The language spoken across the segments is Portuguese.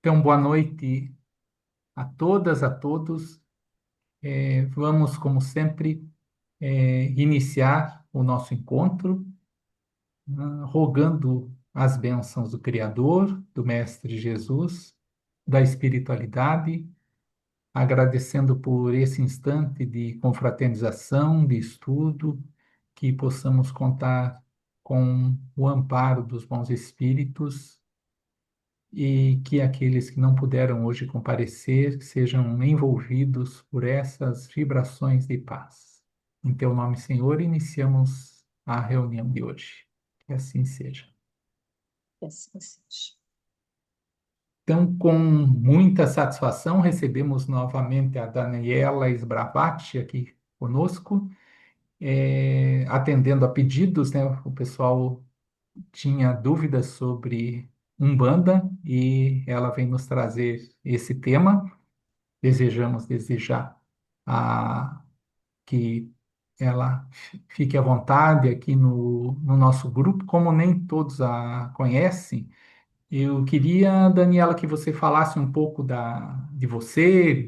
Então, boa noite a todas, a todos. Vamos, como sempre, iniciar o nosso encontro, rogando as bênçãos do Criador, do Mestre Jesus, da espiritualidade, agradecendo por esse instante de confraternização, de estudo, que possamos contar com o amparo dos bons espíritos e que aqueles que não puderam hoje comparecer sejam envolvidos por essas vibrações de paz. Em teu nome, Senhor, iniciamos a reunião de hoje. Que assim seja. Que assim seja. Então, com muita satisfação, recebemos novamente a Daniela Sbravati aqui conosco, atendendo a pedidos, né? O pessoal tinha dúvidas sobre Umbanda e ela vem nos trazer esse tema. Desejamos desejar que ela fique à vontade aqui no nosso grupo, como nem todos a conhecem. Eu queria, Daniela, que você falasse um pouco de você,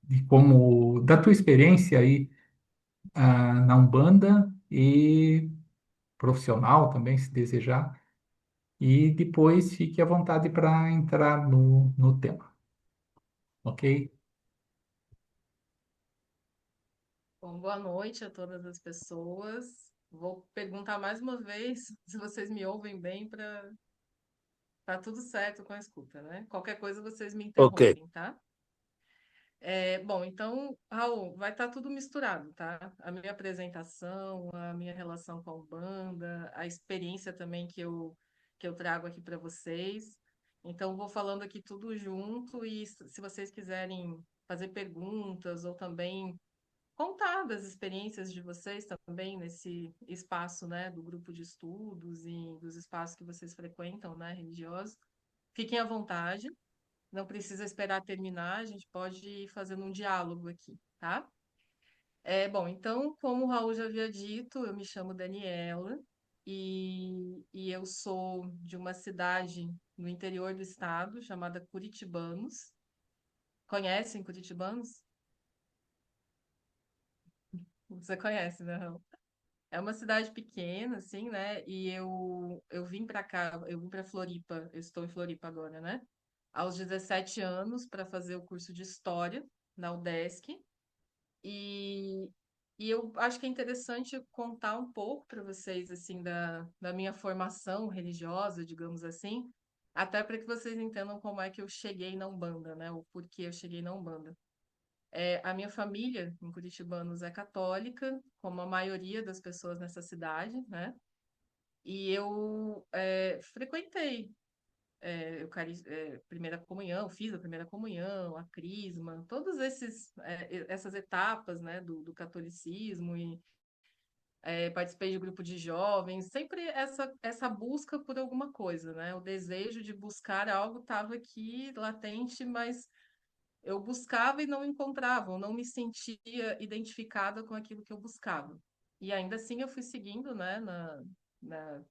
de como, da tua experiência aí, na Umbanda e profissional também, se desejar. E depois fique à vontade para entrar no tema, ok? Bom, boa noite a todas as pessoas. Vou perguntar mais uma vez se vocês me ouvem bem para tá tudo certo com a escuta, né? Qualquer coisa vocês me Ok. interrompem, tá? Bom, então, Raul, vai estar tudo misturado, tá? A minha apresentação, a minha relação com a Umbanda, a experiência também que eu trago aqui para vocês. Então, vou falando aqui tudo junto e se vocês quiserem fazer perguntas ou também contar das experiências de vocês também nesse espaço, né, do grupo de estudos e dos espaços que vocês frequentam, né, religiosos. Fiquem à vontade, não precisa esperar terminar, a gente pode ir fazendo um diálogo aqui, tá? Bom, então, como o Raul já havia dito, eu me chamo Daniela e eu sou de uma cidade no interior do estado chamada Curitibanos. Conhecem Curitibanos? Você conhece, né, Raul? É uma cidade pequena, assim, né? E eu vim para cá, eu vim para Floripa, eu estou em Floripa agora, né? Aos 17 anos para fazer o curso de História na UDESC. E, e eu acho que é interessante contar um pouco para vocês, assim, da minha formação religiosa, digamos assim, até para que vocês entendam como é que eu cheguei na Umbanda, né? O porquê eu cheguei na Umbanda. A minha família em Curitibanos é católica, como a maioria das pessoas nessa cidade, né? E eu frequentei primeira comunhão, fiz a primeira comunhão, a crisma, todas essas etapas, né, do catolicismo e participei de grupo de jovens, sempre essa busca por alguma coisa, né? O desejo de buscar algo estava aqui latente, mas eu buscava e não encontrava, eu não me sentia identificada com aquilo que eu buscava. E ainda assim eu fui seguindo, né, na,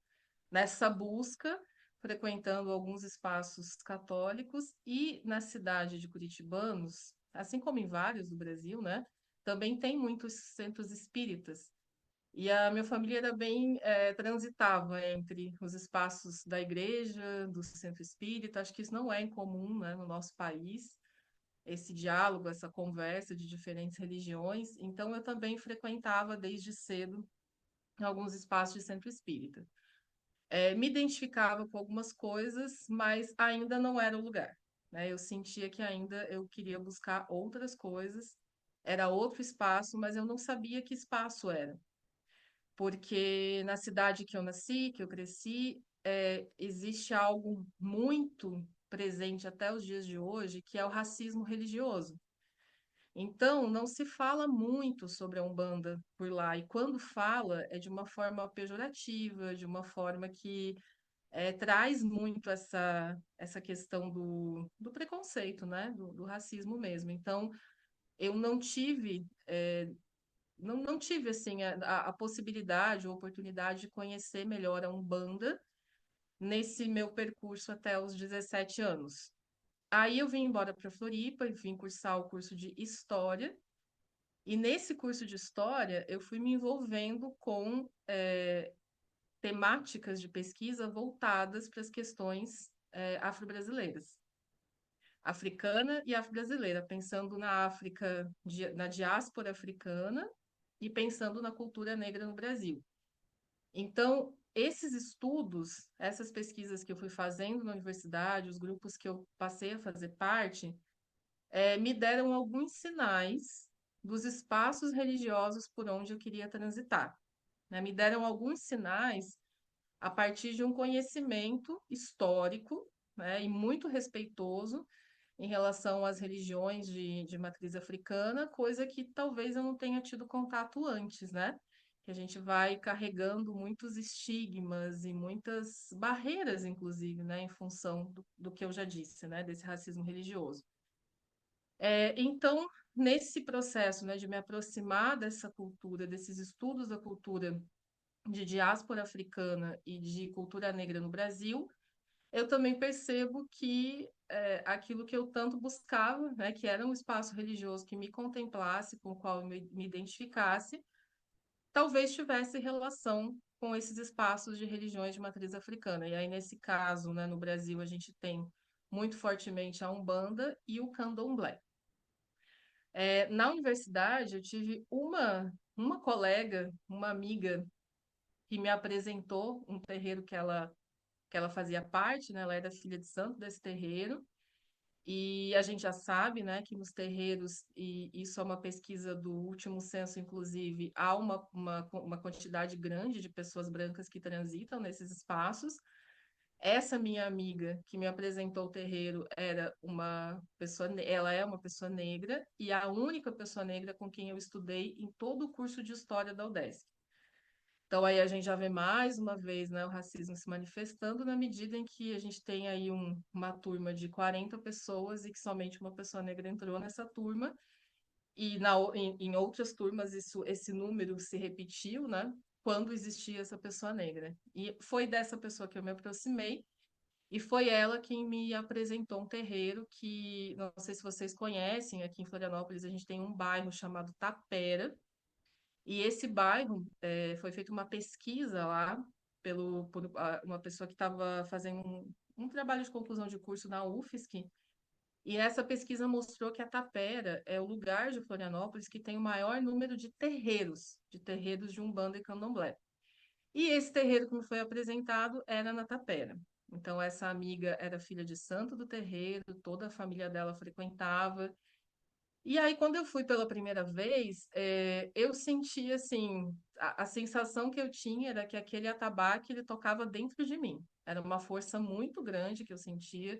nessa busca, frequentando alguns espaços católicos e na cidade de Curitibanos, assim como em vários do Brasil, né, também tem muitos centros espíritas. E a minha família era bem, transitava entre os espaços da igreja, do centro espírita. Acho que isso não é incomum, né, no nosso país esse diálogo, essa conversa de diferentes religiões. Então, eu também frequentava desde cedo alguns espaços de centro espírita. Me identificava com algumas coisas, mas ainda não era o lugar. Né? Eu sentia que ainda eu queria buscar outras coisas, era outro espaço, mas eu não sabia que espaço era. Porque na cidade que eu nasci, que eu cresci, existe algo muito presente até os dias de hoje, que é o racismo religioso. Então, não se fala muito sobre a Umbanda por lá, e quando fala, é de uma forma pejorativa, de uma forma que traz muito essa questão do preconceito, né? Do racismo mesmo. Então, eu não tive assim, a possibilidade ou oportunidade de conhecer melhor a Umbanda nesse meu percurso até os 17 anos. Aí eu vim embora para Floripa e vim cursar o curso de História. E nesse curso de História, eu fui me envolvendo com temáticas de pesquisa voltadas para as questões afro-brasileiras, africana e afro-brasileira, pensando na África, na diáspora africana e pensando na cultura negra no Brasil. Então, esses estudos, essas pesquisas que eu fui fazendo na universidade, os grupos que eu passei a fazer parte, me deram alguns sinais dos espaços religiosos por onde eu queria transitar, né? Me deram alguns sinais a partir de um conhecimento histórico, né, e muito respeitoso em relação às religiões de matriz africana, coisa que talvez eu não tenha tido contato antes, né? Que a gente vai carregando muitos estigmas e muitas barreiras, inclusive, né, em função do que eu já disse, né, desse racismo religioso. Então, nesse processo, né, de me aproximar dessa cultura, desses estudos da cultura de diáspora africana e de cultura negra no Brasil, eu também percebo que aquilo que eu tanto buscava, né, que era um espaço religioso que me contemplasse, com o qual eu me identificasse, talvez tivesse relação com esses espaços de religiões de matriz africana. E aí, nesse caso, né, no Brasil, a gente tem muito fortemente a Umbanda e o Candomblé. Na universidade, eu tive uma colega, uma amiga, que me apresentou um terreiro que ela fazia parte, né? Ela era filha de santo desse terreiro. E a gente já sabe, né, que nos terreiros, e isso é uma pesquisa do último censo, inclusive, há uma quantidade grande de pessoas brancas que transitam nesses espaços. Essa minha amiga que me apresentou o terreiro era uma pessoa, ela é uma pessoa negra e a única pessoa negra com quem eu estudei em todo o curso de história da UDESC. Então aí a gente já vê mais uma vez, né, o racismo se manifestando na medida em que a gente tem aí uma turma de 40 pessoas e que somente uma pessoa negra entrou nessa turma e em outras turmas esse número se repetiu, né, quando existia essa pessoa negra. E foi dessa pessoa que eu me aproximei e foi ela quem me apresentou um terreiro que, não sei se vocês conhecem, aqui em Florianópolis a gente tem um bairro chamado Tapera, e esse bairro, foi feita uma pesquisa lá por uma pessoa que estava fazendo um trabalho de conclusão de curso na UFSC, e essa pesquisa mostrou que a Tapera é o lugar de Florianópolis que tem o maior número de terreiros de Umbanda e Candomblé. E esse terreiro que me foi apresentado era na Tapera. Então, essa amiga era filha de santo do terreiro, toda a família dela frequentava. E aí, quando eu fui pela primeira vez, eu senti, assim, a sensação que eu tinha era que aquele atabaque, ele tocava dentro de mim. Era uma força muito grande que eu sentia,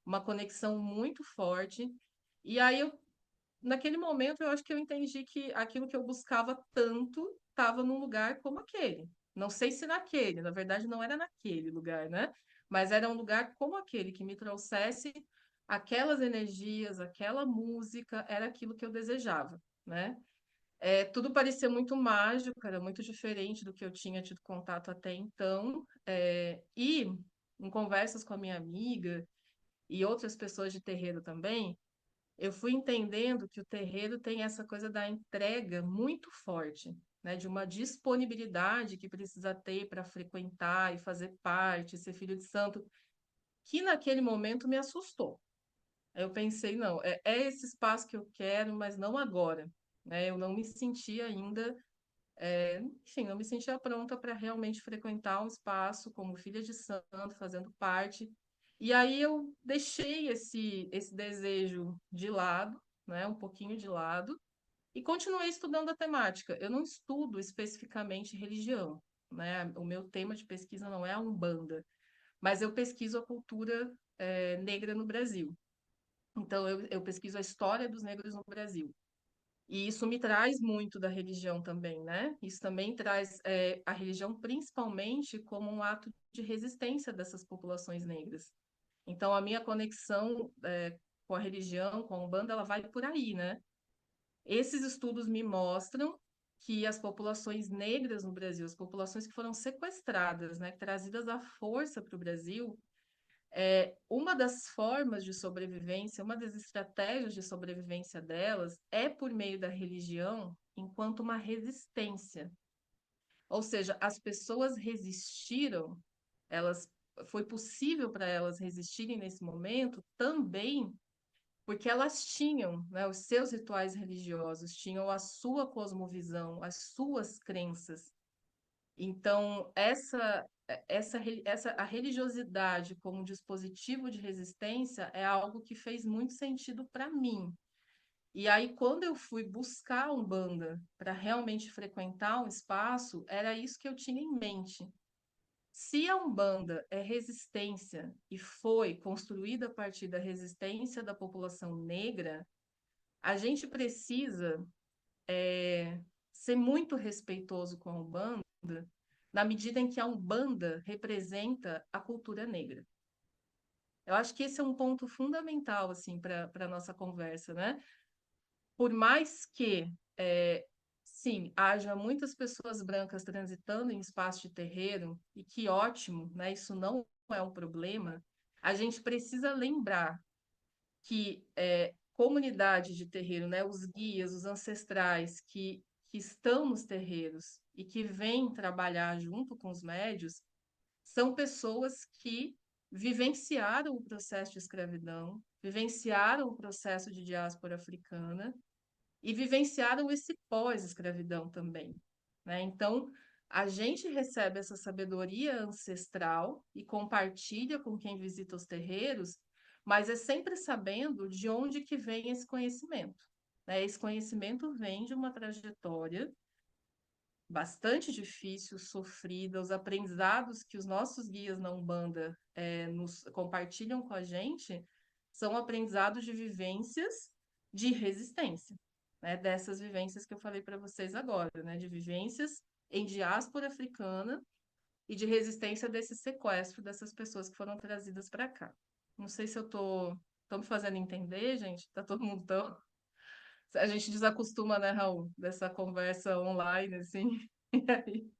uma conexão muito forte. E aí, naquele momento, eu acho que eu entendi que aquilo que eu buscava tanto estava num lugar como aquele. Não sei se naquele, na verdade não era naquele lugar, né? Mas era um lugar como aquele que me trouxesse aquelas energias, aquela música, era aquilo que eu desejava, né? Tudo parecia muito mágico, era muito diferente do que eu tinha tido contato até então. E em conversas com a minha amiga e outras pessoas de terreiro também, eu fui entendendo que o terreiro tem essa coisa da entrega muito forte, né? De uma disponibilidade que precisa ter para frequentar e fazer parte, ser filho de santo, que naquele momento me assustou. Aí eu pensei, não, é esse espaço que eu quero, mas não agora, né? Eu não me sentia ainda, enfim, não me sentia pronta para realmente frequentar um espaço como filha de santo, fazendo parte. E aí eu deixei esse desejo de lado, né, um pouquinho de lado, e continuei estudando a temática. Eu não estudo especificamente religião, né? O meu tema de pesquisa não é a Umbanda, mas eu pesquiso a cultura, negra no Brasil. Então, eu pesquiso a história dos negros no Brasil. E isso me traz muito da religião também, né? Isso também traz a religião principalmente como um ato de resistência dessas populações negras. Então, a minha conexão com a religião, com a Umbanda, ela vai por aí, né? Esses estudos me mostram que as populações negras no Brasil, as populações que foram sequestradas, né, trazidas à força para o Brasil, Uma das formas de sobrevivência, uma das estratégias de sobrevivência delas é por meio da religião enquanto uma resistência. Ou seja, as pessoas resistiram, elas foi possível para elas resistirem nesse momento também porque elas tinham, né, os seus rituais religiosos, tinham a sua cosmovisão, as suas crenças. Então, a religiosidade como dispositivo de resistência é algo que fez muito sentido para mim. E aí, quando eu fui buscar a Umbanda para realmente frequentar um espaço, era isso que eu tinha em mente. Se a Umbanda é resistência e foi construída a partir da resistência da população negra, a gente precisa ser muito respeitoso com a Umbanda, na medida em que a Umbanda representa a cultura negra. Eu acho que esse é um ponto fundamental assim para a nossa conversa, né? Por mais que sim, haja muitas pessoas brancas transitando em espaço de terreiro, e que ótimo, né? Isso não é um problema. A gente precisa lembrar que comunidade de terreiro, né, os guias, os ancestrais que estão nos terreiros e que vêm trabalhar junto com os médios, são pessoas que vivenciaram o processo de escravidão, vivenciaram o processo de diáspora africana e vivenciaram esse pós-escravidão também, né? Então, a gente recebe essa sabedoria ancestral e compartilha com quem visita os terreiros, mas é sempre sabendo de onde que vem esse conhecimento, né? Esse conhecimento vem de uma trajetória bastante difícil, sofrida, os aprendizados que os nossos guias na Umbanda nos compartilham com a gente são aprendizados de vivências de resistência, né? Dessas vivências que eu falei para vocês agora, né? De vivências em diáspora africana e de resistência desse sequestro dessas pessoas que foram trazidas para cá. Não sei se eu tô me fazendo entender, gente. Tá todo mundo tão... A gente desacostuma, né, Raul, dessa conversa online, assim. E aí?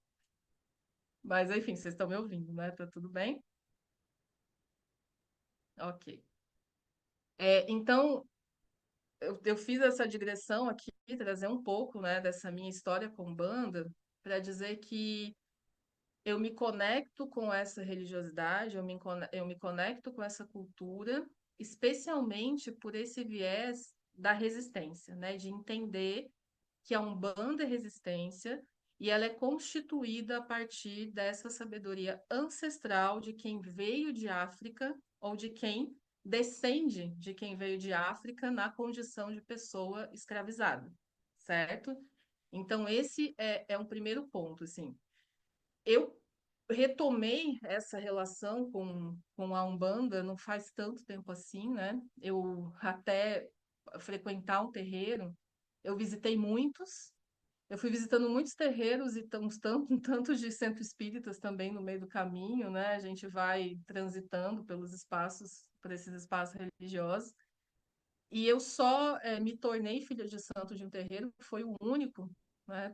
Mas, enfim, vocês estão me ouvindo, né? Tá tudo bem? Ok. Então, eu fiz essa digressão aqui, trazer um pouco, né, dessa minha história com banda, para dizer que eu me conecto com essa religiosidade, eu me conecto com essa cultura, especialmente por esse viés da resistência, né? De entender que a Umbanda é resistência e ela é constituída a partir dessa sabedoria ancestral de quem veio de África ou de quem descende de quem veio de África na condição de pessoa escravizada, certo? Então, esse é um primeiro ponto, assim. Eu retomei essa relação com a Umbanda não faz tanto tempo assim, né? Eu até frequentar um terreiro, eu visitei muitos, eu fui visitando muitos terreiros e tantos de centro espíritas também no meio do caminho, né? A gente vai transitando pelos espaços, por esses espaços religiosos. E eu só me tornei filha de santo de um terreiro, foi o único, né?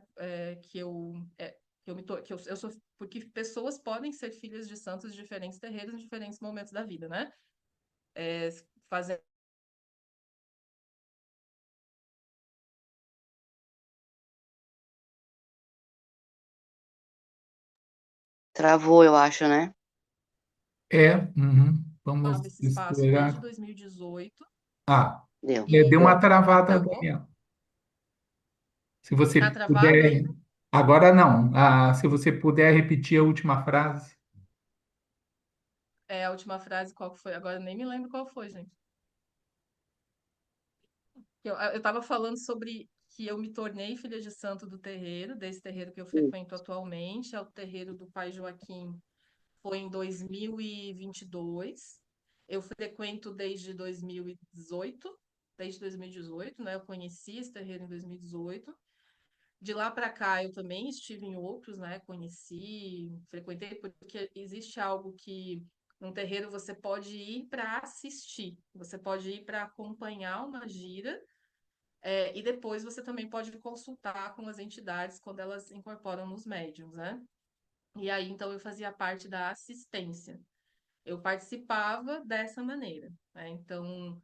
Eu sou, porque pessoas podem ser filhas de santos de diferentes terreiros em diferentes momentos da vida, né? É, fazendo Travou, eu acho, né? Uhum. Vamos esse espaço desde esperar. 2018 Ah, Deu. deu uma e travada, travou. Daniel. Se você Tá travado puder. ainda? Agora não. Ah, se você puder repetir a última frase. A última frase, qual que foi? Agora eu nem me lembro qual foi, gente. Eu estava falando sobre que eu me tornei filha de santo do terreiro, desse terreiro que eu frequento atualmente, é o terreiro do Pai Joaquim, foi em 2022. Eu frequento desde 2018, né? Eu conheci esse terreiro em 2018. De lá para cá, eu também estive em outros, né? Conheci, frequentei, porque existe algo que num terreiro você pode ir para assistir, você pode ir para acompanhar uma gira, e depois você também pode consultar com as entidades quando elas incorporam nos médiums, né? E aí, então, eu fazia parte da assistência. eu participava dessa maneira, né? Então,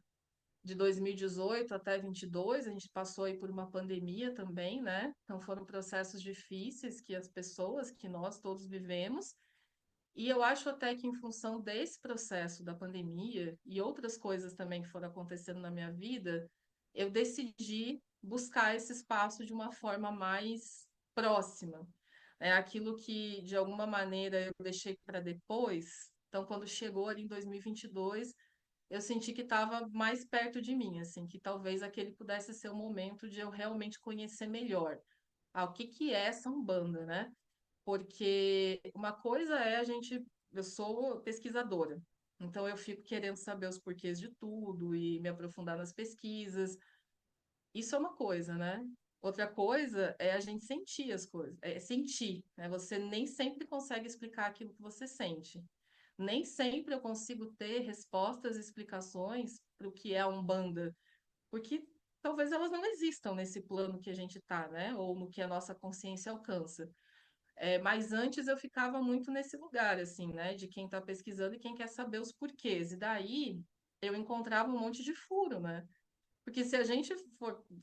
de 2018 até 22, a gente passou aí por uma pandemia também, né? Então, foram processos difíceis que as pessoas, que nós todos vivemos. E eu acho até que em função desse processo da pandemia e outras coisas também que foram acontecendo na minha vida, eu decidi buscar esse espaço de uma forma mais próxima. É aquilo que, de alguma maneira, eu deixei para depois. Então, quando chegou ali em 2022, eu senti que estava mais perto de mim, assim, que talvez aquele pudesse ser o momento de eu realmente conhecer melhor. O que que é essa Umbanda, né? Porque uma coisa é eu sou pesquisadora, então eu fico querendo saber os porquês de tudo e me aprofundar nas pesquisas. Isso é uma coisa, né? Outra coisa é a gente sentir as coisas, é sentir, né? Você nem sempre consegue explicar aquilo que você sente. Nem sempre eu consigo ter respostas e explicações para o que é a Umbanda, porque talvez elas não existam nesse plano que a gente está, né? Ou no que a nossa consciência alcança. Mas antes eu ficava muito nesse lugar, assim, né? De quem está pesquisando e quem quer saber os porquês. E daí eu encontrava um monte de furo, né? Porque se a gente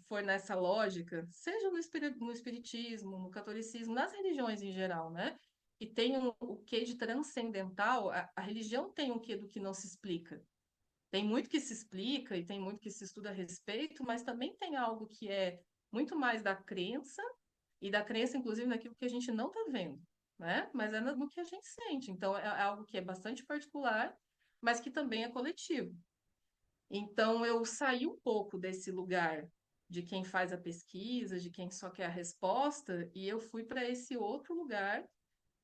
for nessa lógica, seja no espiritismo, no catolicismo, nas religiões em geral, né? E tem o quê de transcendental, a religião tem um quê do que não se explica. Tem muito que se explica e tem muito que se estuda a respeito, mas também tem algo que é muito mais da crença e da crença, inclusive, naquilo que a gente não está vendo, né? Mas é no que a gente sente. Então, é algo que é bastante particular, mas que também é coletivo. Então, eu saí um pouco desse lugar de quem faz a pesquisa, de quem só quer a resposta, e eu fui para esse outro lugar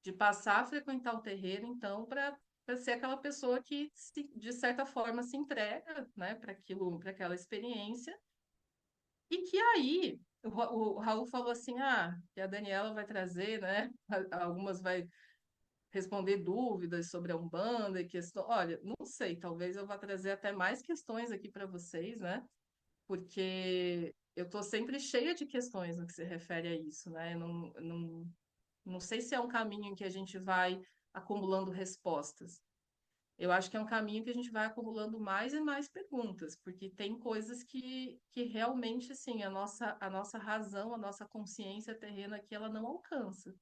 de passar a frequentar o terreiro, então, para ser aquela pessoa que, de certa forma, se entrega, né, para aquilo, para aquela experiência e que aí o Raul falou assim, que a Daniela vai trazer, né? Algumas vai responder dúvidas sobre a Umbanda e questão. Olha, não sei, talvez eu vá trazer até mais questões aqui para vocês, né? Porque eu estou sempre cheia de questões no que se refere a isso, né? Eu não sei se é um caminho em que a gente vai acumulando respostas. Eu acho que é um caminho que a gente vai acumulando mais e mais perguntas, porque tem coisas que realmente, assim, a nossa razão, a nossa consciência terrena aqui, ela não alcança.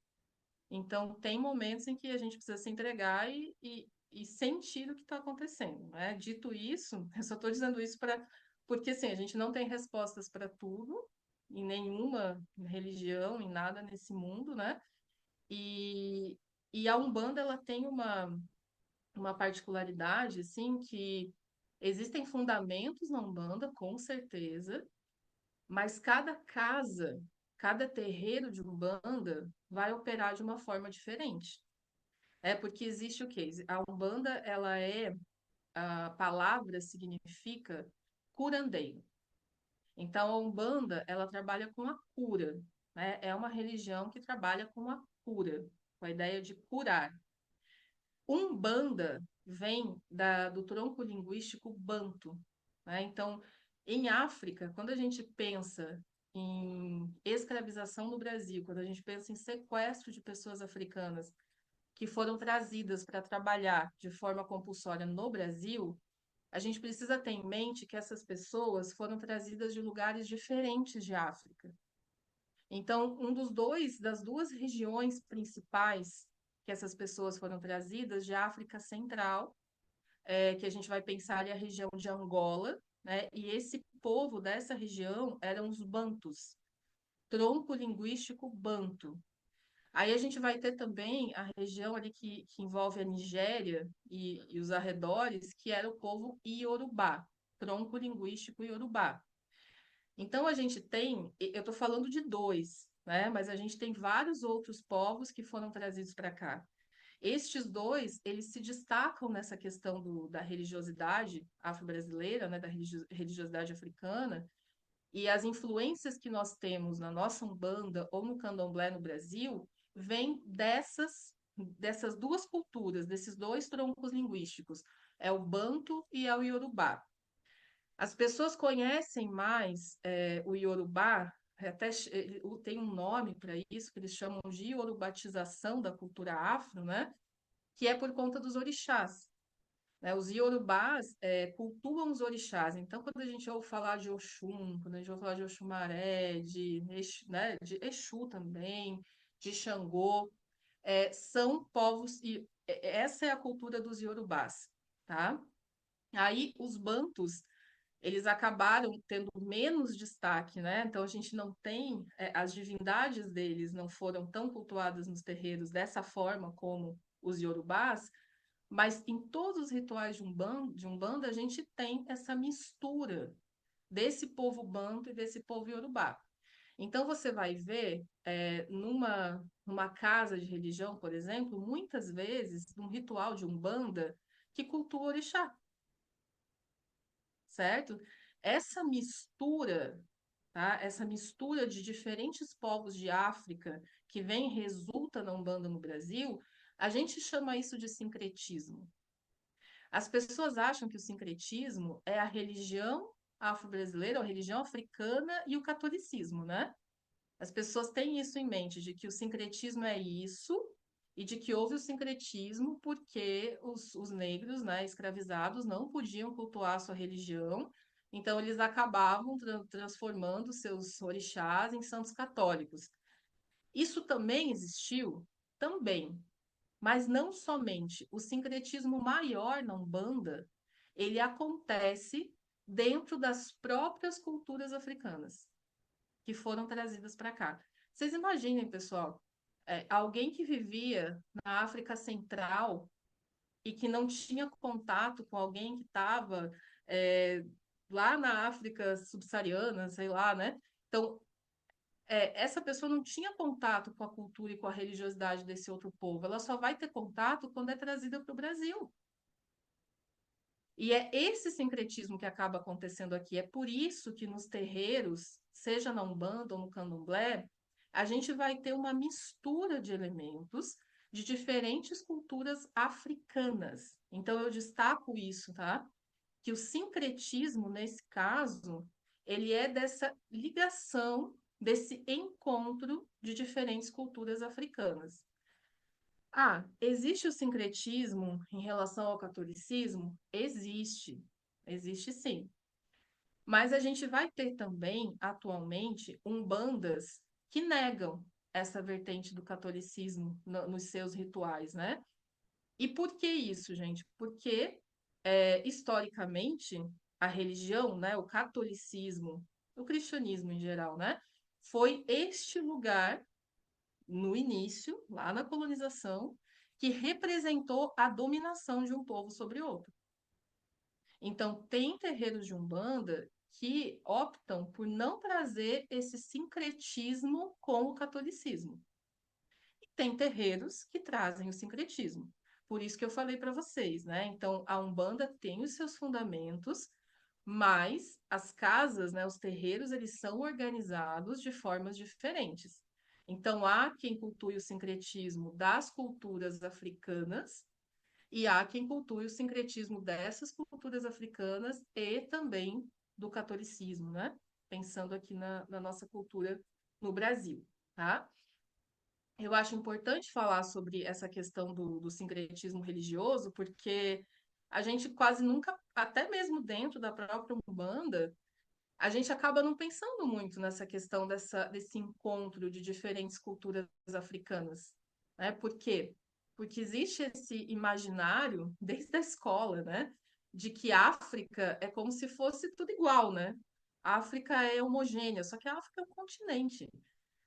Então, tem momentos em que a gente precisa se entregar e sentir o que está acontecendo, né? Dito isso, eu só estou dizendo isso porque, assim, a gente não tem respostas para tudo, em nenhuma religião, em nada nesse mundo, né? E, e a Umbanda, ela tem uma particularidade, assim, que existem fundamentos na Umbanda, com certeza, mas cada casa, cada terreiro de Umbanda vai operar de uma forma diferente. É porque existe o quê? A Umbanda, a palavra significa curandeiro. Então, a Umbanda, ela trabalha com a cura, né? É uma religião que trabalha com a cura, com a ideia de curar. Umbanda vem do tronco linguístico banto, né? Então, em África, quando a gente pensa em escravização no Brasil, quando a gente pensa em sequestro de pessoas africanas que foram trazidas para trabalhar de forma compulsória no Brasil, a gente precisa ter em mente que essas pessoas foram trazidas de lugares diferentes de África. Então, das duas regiões principais que essas pessoas foram trazidas, de África Central, que a gente vai pensar ali a região de Angola, né? E esse povo dessa região eram os Bantus, tronco linguístico Banto. Aí a gente vai ter também a região ali que envolve a Nigéria e os arredores, que era o povo Iorubá, tronco linguístico Iorubá. Então a gente tem, eu estou falando de dois, né? Mas a gente tem vários outros povos que foram trazidos para cá. Estes dois, eles se destacam nessa questão da religiosidade afro-brasileira, né? Da religiosidade africana, e as influências que nós temos na nossa Umbanda ou no Candomblé no Brasil vêm dessas duas culturas, desses dois troncos linguísticos, é o Banto e é o Iorubá. As pessoas conhecem mais o Iorubá, tem um nome para isso, que eles chamam de iorubatização da cultura afro, né? Que é por conta dos orixás. né? Os Iorubás cultuam os orixás. Então, quando a gente ouve falar de Oxum, quando a gente ouve falar de Oxumaré, né, de Exu também, de Xangô, são povos, e essa é a cultura dos Iorubás, tá? Aí, os Bantus, eles acabaram tendo menos destaque, né? Então, a gente não tem, as divindades deles não foram tão cultuadas nos terreiros dessa forma como os Iorubás, mas em todos os rituais de Umbanda, a gente tem essa mistura desse povo banto e desse povo iorubá. Então, você vai ver numa casa de religião, por exemplo, muitas vezes, um ritual de Umbanda que cultua o orixá, certo? Essa mistura, tá? Essa mistura de diferentes povos de África que vem e resulta na Umbanda no Brasil, a gente chama isso de sincretismo. As pessoas acham que o sincretismo é a religião afro-brasileira, a religião africana e o catolicismo, né? As pessoas têm isso em mente, de que o sincretismo é isso, e de que houve o sincretismo porque os negros, né, escravizados, não podiam cultuar a sua religião, então eles acabavam transformando seus orixás em santos católicos. Isso também existiu? Também. Mas não somente. O sincretismo maior na Umbanda, ele acontece dentro das próprias culturas africanas que foram trazidas para cá. Vocês imaginem, pessoal, alguém que vivia na África Central e que não tinha contato com alguém que estava lá na África subsaariana, sei lá, né? Então, essa pessoa não tinha contato com a cultura e com a religiosidade desse outro povo. Ela só vai ter contato quando é trazida para o Brasil. E é esse sincretismo que acaba acontecendo aqui. É por isso que nos terreiros, seja na Umbanda ou no Candomblé, a gente vai ter uma mistura de elementos de diferentes culturas africanas. Então, eu destaco isso, tá? Que o sincretismo, nesse caso, ele é dessa ligação, desse encontro de diferentes culturas africanas. Ah, existe o sincretismo em relação ao catolicismo? Existe, existe sim. Mas a gente vai ter também, atualmente, umbandas que negam essa vertente do catolicismo nos seus rituais, né? E por que isso, gente? Porque, historicamente, a religião, né, o catolicismo, o cristianismo em geral, né, foi este lugar, no início, lá na colonização, que representou a dominação de um povo sobre outro. Então, tem terreiros de Umbanda que optam por não trazer esse sincretismo com o catolicismo. Tem terreiros que trazem o sincretismo. Por isso que eu falei para vocês, né? Então, a Umbanda tem os seus fundamentos, mas as casas, né, os terreiros, eles são organizados de formas diferentes. Então, há quem cultue o sincretismo das culturas africanas e há quem cultue o sincretismo dessas culturas africanas e também do catolicismo, né? Pensando aqui na nossa cultura no Brasil, tá? Eu acho importante falar sobre essa questão do sincretismo religioso, porque a gente quase nunca, até mesmo dentro da própria Umbanda, a gente acaba não pensando muito nessa questão desse encontro de diferentes culturas africanas, né? Por quê? Porque existe esse imaginário desde a escola, né? De que a África é como se fosse tudo igual, né? A África é homogênea, só que a África é um continente.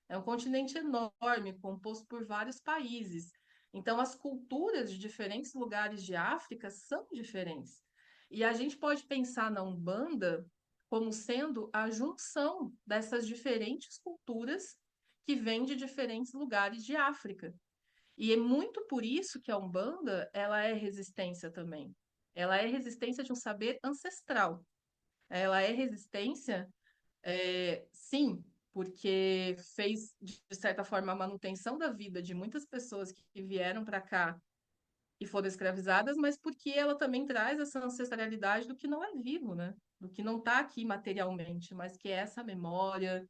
É um continente enorme, composto por vários países. Então, as culturas de diferentes lugares de África são diferentes. E a gente pode pensar na Umbanda como sendo a junção dessas diferentes culturas que vêm de diferentes lugares de África. E é muito por isso que a Umbanda, ela é resistência também. Ela é resistência de um saber ancestral. Ela é resistência sim, porque fez, de certa forma, a manutenção da vida de muitas pessoas que vieram para cá e foram escravizadas, mas porque ela também traz essa ancestralidade do que não é vivo, né? Do que não está aqui materialmente, mas que é essa memória,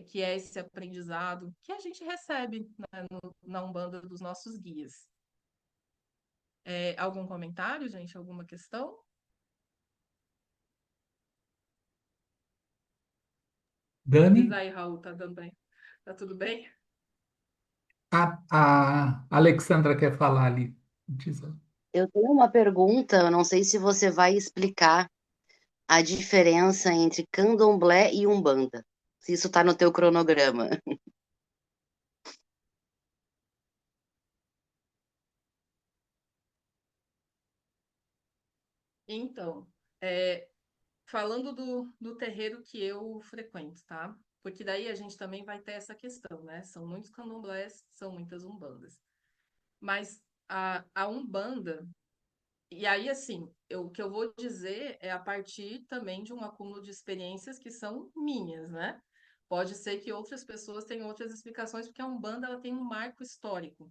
que é esse aprendizado que a gente recebe, né, na Umbanda dos nossos guias. Algum comentário, gente? Alguma questão? Diz Dani, aí, Raul, tá dando bem? Tá tudo bem? a Alexandra quer falar ali. Diz ela. Eu tenho uma pergunta, eu não sei se você vai explicar a diferença entre candomblé e umbanda. Se isso está no teu cronograma. Então, é, falando do terreiro que eu frequento, tá? Porque daí a gente também vai ter essa questão, né? São muitos candomblés, são muitas umbandas. Mas a Umbanda, e aí assim, o que eu vou dizer é a partir também de um acúmulo de experiências que são minhas, né? Pode ser que outras pessoas tenham outras explicações, porque a Umbanda ela tem um marco histórico.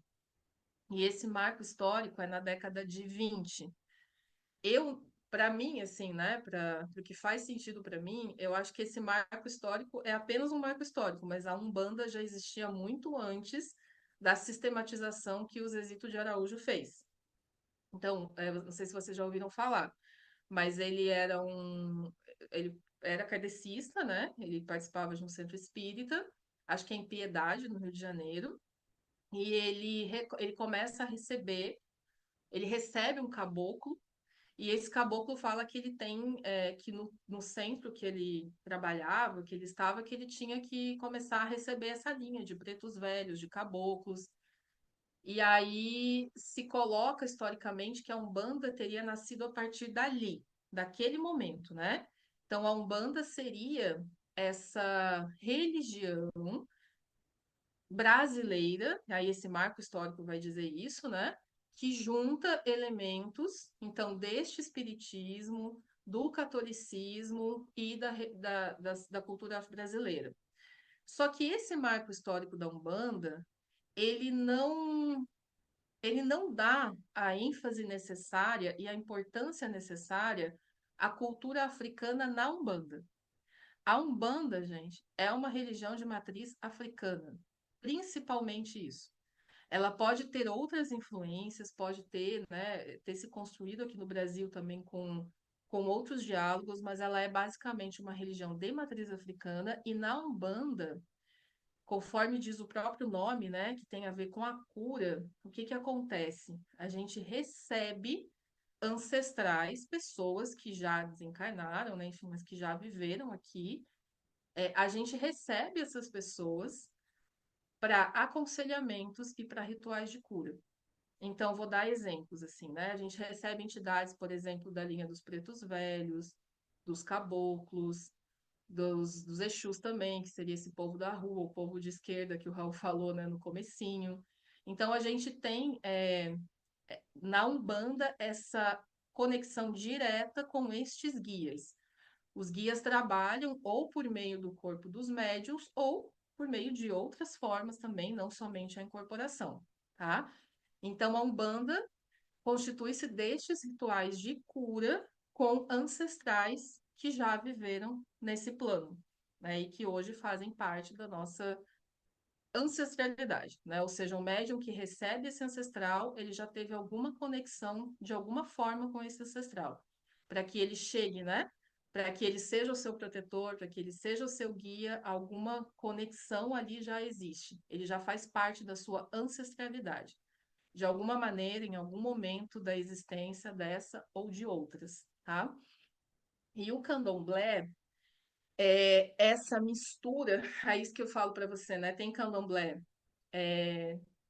E esse marco histórico é na década de 20. Para mim, assim, né, para o que faz sentido para mim, eu acho que esse marco histórico é apenas um marco histórico, mas a Umbanda já existia muito antes da sistematização que o Zezito de Araújo fez. Então, não sei se vocês já ouviram falar, mas ele era kardecista, né? Ele participava de um centro espírita, acho que é em Piedade, no Rio de Janeiro, e ele começa a receber, ele recebe um caboclo, e esse caboclo fala que ele tem, que no centro que ele trabalhava, que ele estava, que ele tinha que começar a receber essa linha de pretos velhos, de caboclos. E aí se coloca historicamente que a Umbanda teria nascido a partir dali, daquele momento, né? Então a Umbanda seria essa religião brasileira, aí esse marco histórico vai dizer isso, né? Que junta elementos, então, deste espiritismo, do catolicismo e da cultura afro-brasileira. Só que esse marco histórico da Umbanda, ele não, ele não dá a ênfase necessária e a importância necessária à cultura africana na Umbanda. A Umbanda, gente, é uma religião de matriz africana, principalmente isso. Ela pode ter outras influências, pode ter, né, ter se construído aqui no Brasil também com outros diálogos, mas ela é basicamente uma religião de matriz africana e na Umbanda, conforme diz o próprio nome, né, que tem a ver com a cura, o que que acontece? A gente recebe ancestrais, pessoas que já desencarnaram, né, enfim, mas que já viveram aqui, a gente recebe essas pessoas para aconselhamentos e para rituais de cura. Então, vou dar exemplos, assim, né? A gente recebe entidades, por exemplo, da linha dos pretos velhos, dos caboclos, dos Exus também, que seria esse povo da rua, o povo de esquerda que o Raul falou, né, no comecinho. Então, a gente tem na Umbanda essa conexão direta com estes guias. Os guias trabalham ou por meio do corpo dos médiuns ou por meio de outras formas também, não somente a incorporação, tá? Então, a Umbanda constitui-se destes rituais de cura com ancestrais que já viveram nesse plano, né? E que hoje fazem parte da nossa ancestralidade, né? Ou seja, o médium que recebe esse ancestral, ele já teve alguma conexão de alguma forma com esse ancestral, para que ele chegue, né? Para que ele seja o seu protetor, para que ele seja o seu guia, alguma conexão ali já existe. Ele já faz parte da sua ancestralidade, de alguma maneira, em algum momento da existência dessa ou de outras, tá? E o candomblé é essa mistura, é isso que eu falo para você, né? Tem candomblé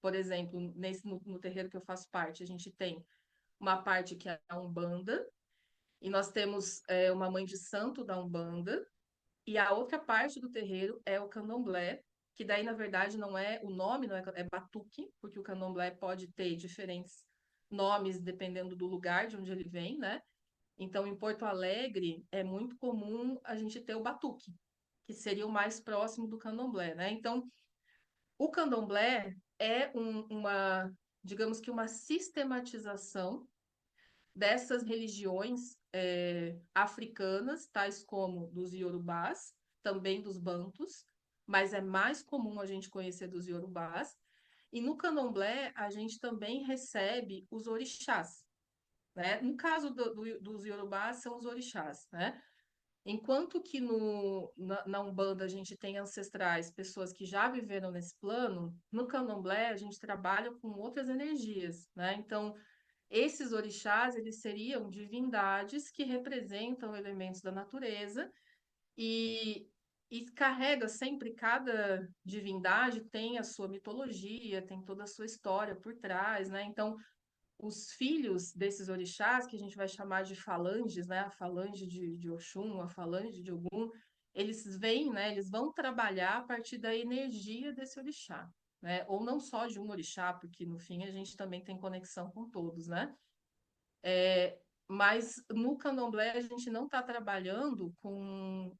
por exemplo, no terreiro que eu faço parte, a gente tem uma parte que é a Umbanda, e nós temos uma mãe de santo da Umbanda, e a outra parte do terreiro é o Candomblé, que daí, na verdade, não é o nome, não é batuque, porque o Candomblé pode ter diferentes nomes dependendo do lugar de onde ele vem, né? Então, em Porto Alegre, é muito comum a gente ter o batuque, que seria o mais próximo do Candomblé, né? Então, o candomblé é digamos que uma sistematização dessas religiões africanas, tais como dos iorubás, também dos bantus, mas é mais comum a gente conhecer dos iorubás. E no candomblé, a gente também recebe os orixás, né? No caso dos Yorubás, são os orixás, né? Enquanto que na Umbanda a gente tem ancestrais, pessoas que já viveram nesse plano, no candomblé a gente trabalha com outras energias, né? Então, esses orixás, eles seriam divindades que representam elementos da natureza e, e carrega sempre, cada divindade tem a sua mitologia, tem toda a sua história por trás, né? Então, os filhos desses orixás, que a gente vai chamar de falanges, né? A falange de Oxum, a falange de Ogum, eles vêm, né? Eles vão trabalhar a partir da energia desse orixá, né? Ou não só de um orixá, porque no fim a gente também tem conexão com todos, né? Mas no candomblé a gente não está trabalhando com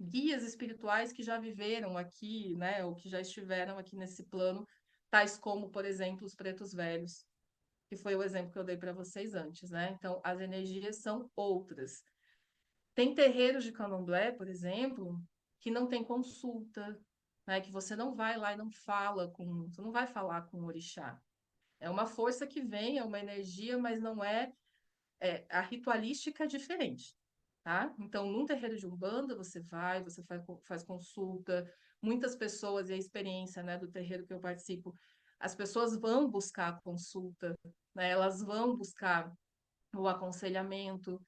guias espirituais que já viveram aqui, né? Ou que já estiveram aqui nesse plano, tais como, por exemplo, os pretos velhos, que foi o exemplo que eu dei para vocês antes, né? Então, as energias são outras. Tem terreiros de candomblé, por exemplo, que não tem consulta, né? Que você não vai lá e não fala com, você não vai falar com o orixá. É uma força que vem, é uma energia, mas não a ritualística é diferente, tá? Então, num terreiro de Umbanda, você faz consulta, muitas pessoas, e a experiência, né, do terreiro que eu participo, as pessoas vão buscar a consulta, né? Elas vão buscar o aconselhamento.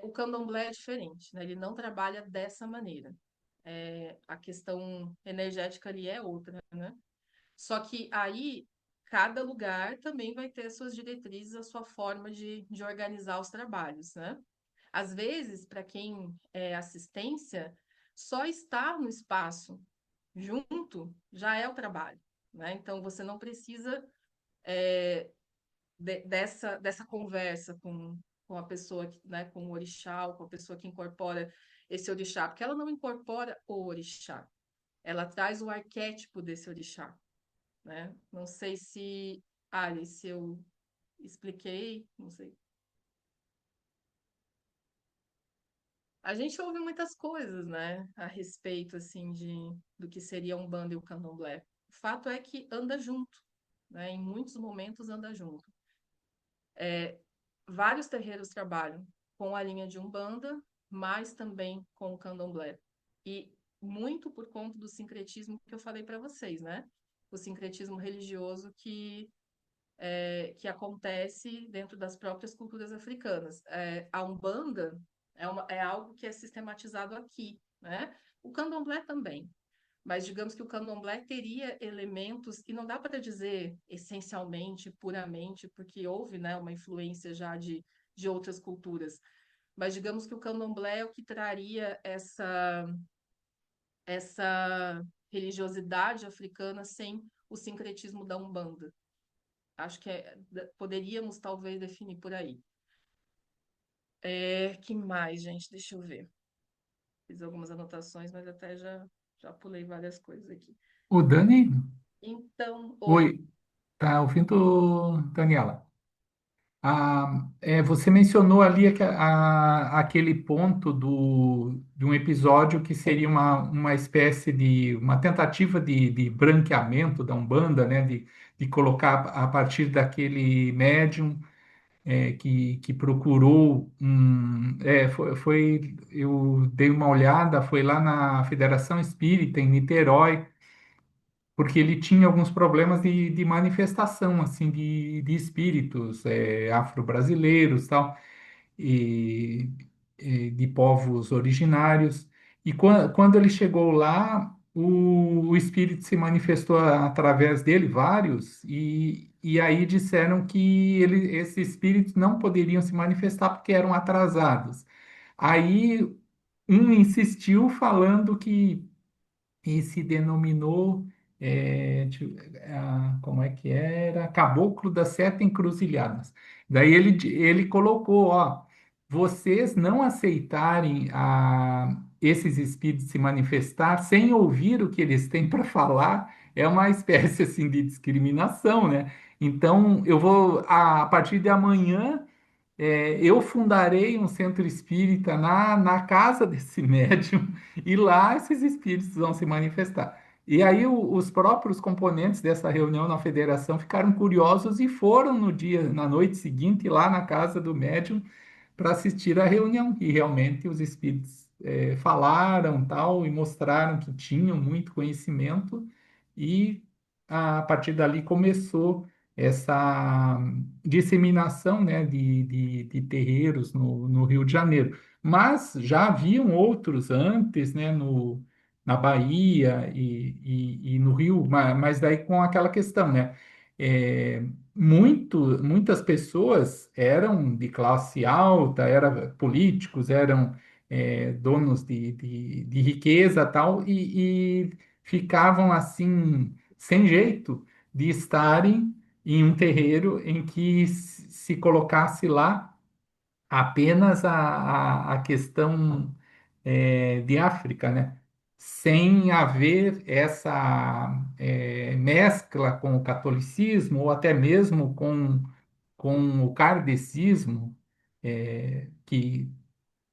O candomblé é diferente, né? Ele não trabalha dessa maneira. A questão energética ali é outra, né? Só que aí cada lugar também vai ter as suas diretrizes, a sua forma de organizar os trabalhos, né? Às vezes, para quem é assistência, só estar no espaço junto já é o trabalho, né? Então você não precisa dessa conversa com a pessoa, né, com o orixá, ou com a pessoa que incorpora esse orixá, porque ela não incorpora o orixá, ela traz o arquétipo desse orixá, né? Não sei se, Ali, se eu expliquei, não sei. A gente ouve muitas coisas, né, a respeito, assim, do que seria um banda e o candomblé. O fato é que anda junto, né? Em muitos momentos anda junto. Vários terreiros trabalham com a linha de Umbanda, mas também com o candomblé. E muito por conta do sincretismo que eu falei para vocês, né? O sincretismo religioso que acontece dentro das próprias culturas africanas. A Umbanda é algo que é sistematizado aqui, né? O Candomblé também. Mas digamos que o Candomblé teria elementos, e não dá para dizer essencialmente, puramente, porque houve, né, uma influência já de outras culturas. Mas digamos que o Candomblé é o que traria essa religiosidade africana sem o sincretismo da Umbanda. Acho que poderíamos talvez definir por aí. Que mais, gente? Deixa eu ver. Fiz algumas anotações, mas até já pulei várias coisas aqui. O Dani, Então, oi. oi, tá ouvindo, Daniela? Você mencionou ali aquele ponto de um episódio que seria uma espécie de uma tentativa de branqueamento da Umbanda, né? De colocar a partir daquele médium que procurou eu dei uma olhada, foi lá na Federação Espírita em Niterói, porque ele tinha alguns problemas de manifestação assim de espíritos afro-brasileiros tal e, e de povos originários. E quando ele chegou lá, o espírito se manifestou através dele, vários, e aí disseram que esses espíritos não poderiam se manifestar porque eram atrasados. Aí um insistiu falando que e se denominou, como é que era? Caboclo das Sete Encruzilhadas. Daí ele colocou, ó, vocês não aceitarem esses espíritos se manifestar sem ouvir o que eles têm para falar é uma espécie assim de discriminação, né? Então eu vou a partir de amanhã eu fundarei um centro espírita na casa desse médium e lá esses espíritos vão se manifestar. E aí os próprios componentes dessa reunião na federação ficaram curiosos e foram no dia, na noite seguinte, lá na casa do médium para assistir à reunião. E realmente os espíritos falaram tal e mostraram que tinham muito conhecimento e a partir dali começou essa disseminação, né, de terreiros no Rio de Janeiro. Mas já haviam outros antes, né, na Bahia e no Rio, mas daí com aquela questão, né? Muitas pessoas eram de classe alta, eram políticos, eram donos de riqueza tal, e ficavam assim, sem jeito de estarem em um terreiro em que se colocasse lá apenas a questão de África, né? Sem haver essa mescla com o catolicismo ou até mesmo com o kardecismo, que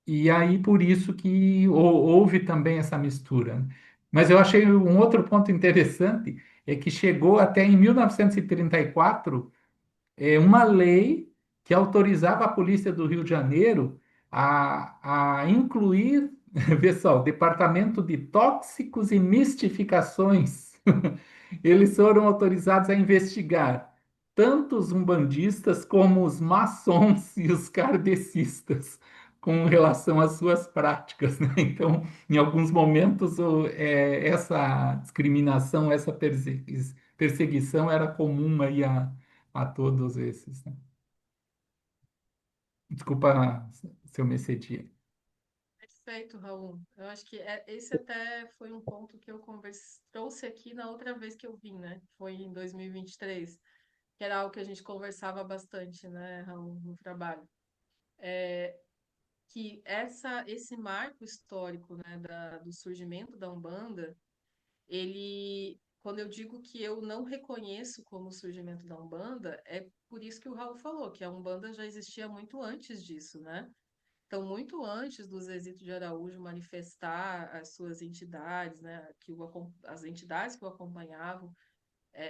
e aí por isso que houve também essa mistura, né? Mas eu achei um outro ponto interessante é que chegou até em 1934 uma lei que autorizava a polícia do Rio de Janeiro a incluir, pessoal, Departamento de Tóxicos e Mistificações. Eles foram autorizados a investigar tanto os umbandistas como os maçons e os kardecistas com relação às suas práticas, né? Então, em alguns momentos, essa discriminação, essa perseguição era comum aí a todos esses, né? Desculpa se eu me excedi. Perfeito, Raul. Eu acho que esse até foi um ponto que eu trouxe aqui na outra vez que eu vim, né? Foi em 2023, que era algo que a gente conversava bastante, né, Raul, no trabalho. Que esse marco histórico, né, do surgimento da Umbanda, quando eu digo que eu não reconheço como o surgimento da Umbanda, é por isso que o Raul falou, que a Umbanda já existia muito antes disso, né? Então, muito antes do Zezito de Araújo manifestar as suas entidades, né, as entidades que o acompanhavam,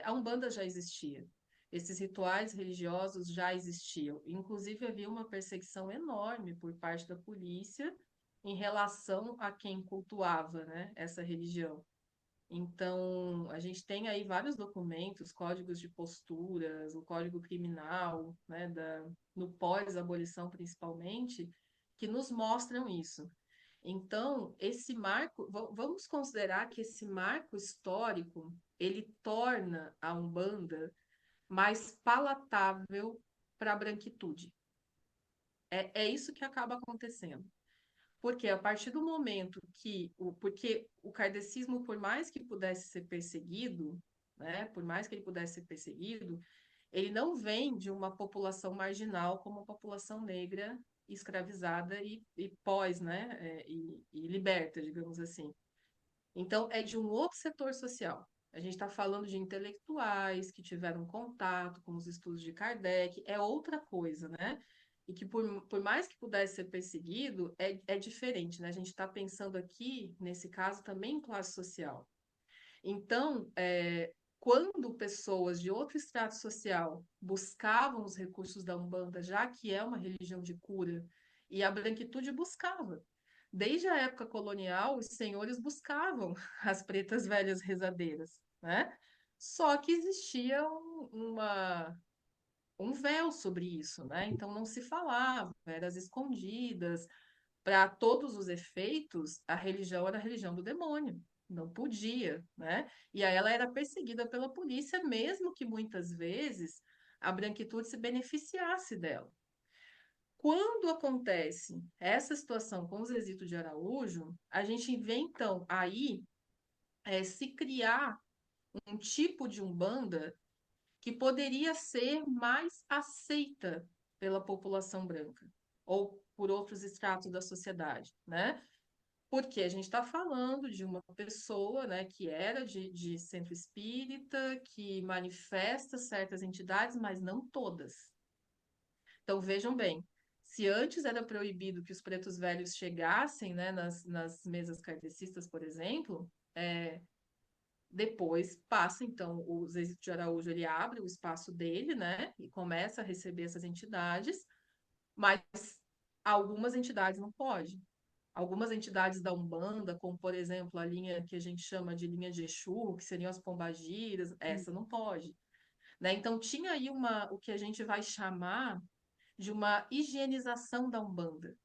a Umbanda já existia. Esses rituais religiosos já existiam. Inclusive, havia uma perseguição enorme por parte da polícia em relação a quem cultuava, né, essa religião. Então, a gente tem aí vários documentos, códigos de posturas, o Código Criminal, né, no pós-abolição principalmente, que nos mostram isso. Então, esse marco, vamos considerar que esse marco histórico, ele torna a Umbanda mais palatável para a branquitude. É isso que acaba acontecendo. Porque a partir do momento porque o kardecismo, por mais que pudesse ser perseguido, né, por mais que ele pudesse ser perseguido, ele não vem de uma população marginal como a população negra escravizada e pós, né, e liberta, digamos assim. Então, é de um outro setor social. A gente está falando de intelectuais que tiveram contato com os estudos de Kardec, é outra coisa, né? E que, por mais que pudesse ser perseguido, é diferente, né? A gente está pensando aqui, nesse caso, também em classe social. Então, quando pessoas de outro estrato social buscavam os recursos da Umbanda, já que é uma religião de cura, e a branquitude buscava. Desde a época colonial, os senhores buscavam as pretas velhas rezadeiras, né? Só que existia um véu sobre isso, né? Então não se falava, eram as escondidas. Para todos os efeitos, a religião era a religião do demônio. Não podia, né? E aí ela era perseguida pela polícia, mesmo que muitas vezes a branquitude se beneficiasse dela. Quando acontece essa situação com os Zezito de Araújo, a gente vê então aí se criar um tipo de umbanda que poderia ser mais aceita pela população branca ou por outros estratos da sociedade, né? Porque a gente está falando de uma pessoa, né, que era de centro espírita, que manifesta certas entidades, mas não todas. Então, vejam bem, se antes era proibido que os pretos velhos chegassem, né, nas mesas kardecistas, por exemplo, Depois passa, então, o Zezito de Araújo, ele abre o espaço dele, né? E começa a receber essas entidades, mas algumas entidades não podem. Algumas entidades da Umbanda, como, por exemplo, a linha que a gente chama de linha de Exu, que seriam as pombagiras, essa não pode, né? Então, tinha aí o que a gente vai chamar de uma higienização da Umbanda,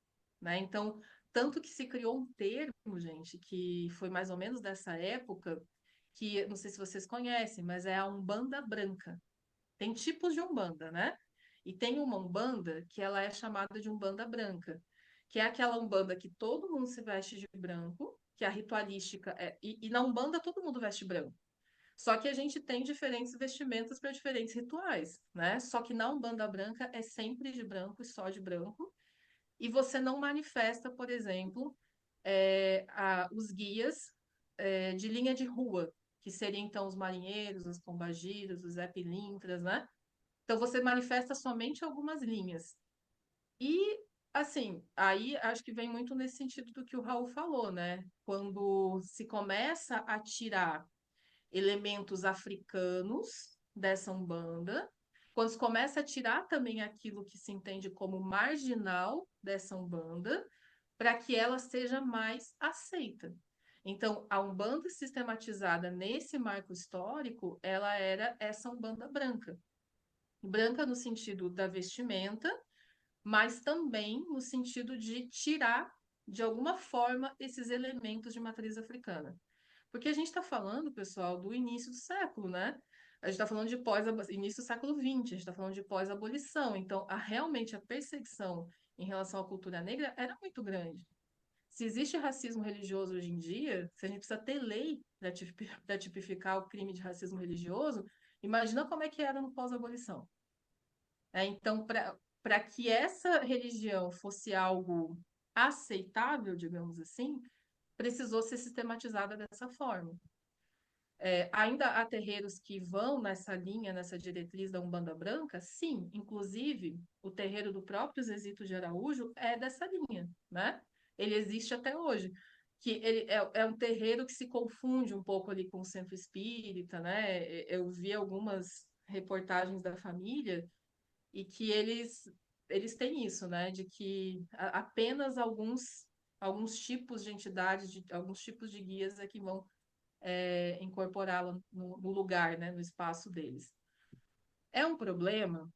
né? Então, tanto que se criou um termo, gente, que foi mais ou menos dessa época, que não sei se vocês conhecem, mas é a Umbanda branca. Tem tipos de Umbanda, né? E tem uma Umbanda que ela é chamada de Umbanda branca, que é aquela Umbanda que todo mundo se veste de branco, que a ritualística é. E na Umbanda todo mundo veste branco. Só que a gente tem diferentes vestimentas para diferentes rituais, né? Só que na Umbanda branca é sempre de branco e só de branco. E você não manifesta, por exemplo, os guias de linha de rua, que seriam então os marinheiros, os pombagiros, os Zé Pilintras, né? Então você manifesta somente algumas linhas. E, assim, aí acho que vem muito nesse sentido do que o Raul falou, né? Quando se começa a tirar elementos africanos dessa Umbanda, quando se começa a tirar também aquilo que se entende como marginal dessa Umbanda, para que ela seja mais aceita. Então, a Umbanda sistematizada nesse marco histórico, ela era essa Umbanda branca. Branca no sentido da vestimenta, mas também no sentido de tirar, de alguma forma, esses elementos de matriz africana. Porque a gente está falando, pessoal, do início do século, né? A gente está falando de início do século XX, a gente está falando de pós-abolição. Então, realmente a perseguição em relação à cultura negra era muito grande. Se existe racismo religioso hoje em dia, se a gente precisa ter lei para tipificar o crime de racismo religioso, imagina como é que era no pós-abolição. Então, para que essa religião fosse algo aceitável, digamos assim, precisou ser sistematizada dessa forma. Ainda há terreiros que vão nessa linha, nessa diretriz da Umbanda Branca? Sim, inclusive o terreiro do próprio Zezito de Araújo é dessa linha, né? Ele existe até hoje. Que ele é um terreiro que se confunde um pouco ali com o centro espírita, né? Eu vi algumas reportagens da família e que eles têm isso, né? De que apenas alguns tipos de entidades, alguns tipos de guias é que vão incorporá-la no lugar, né, no espaço deles. É um problema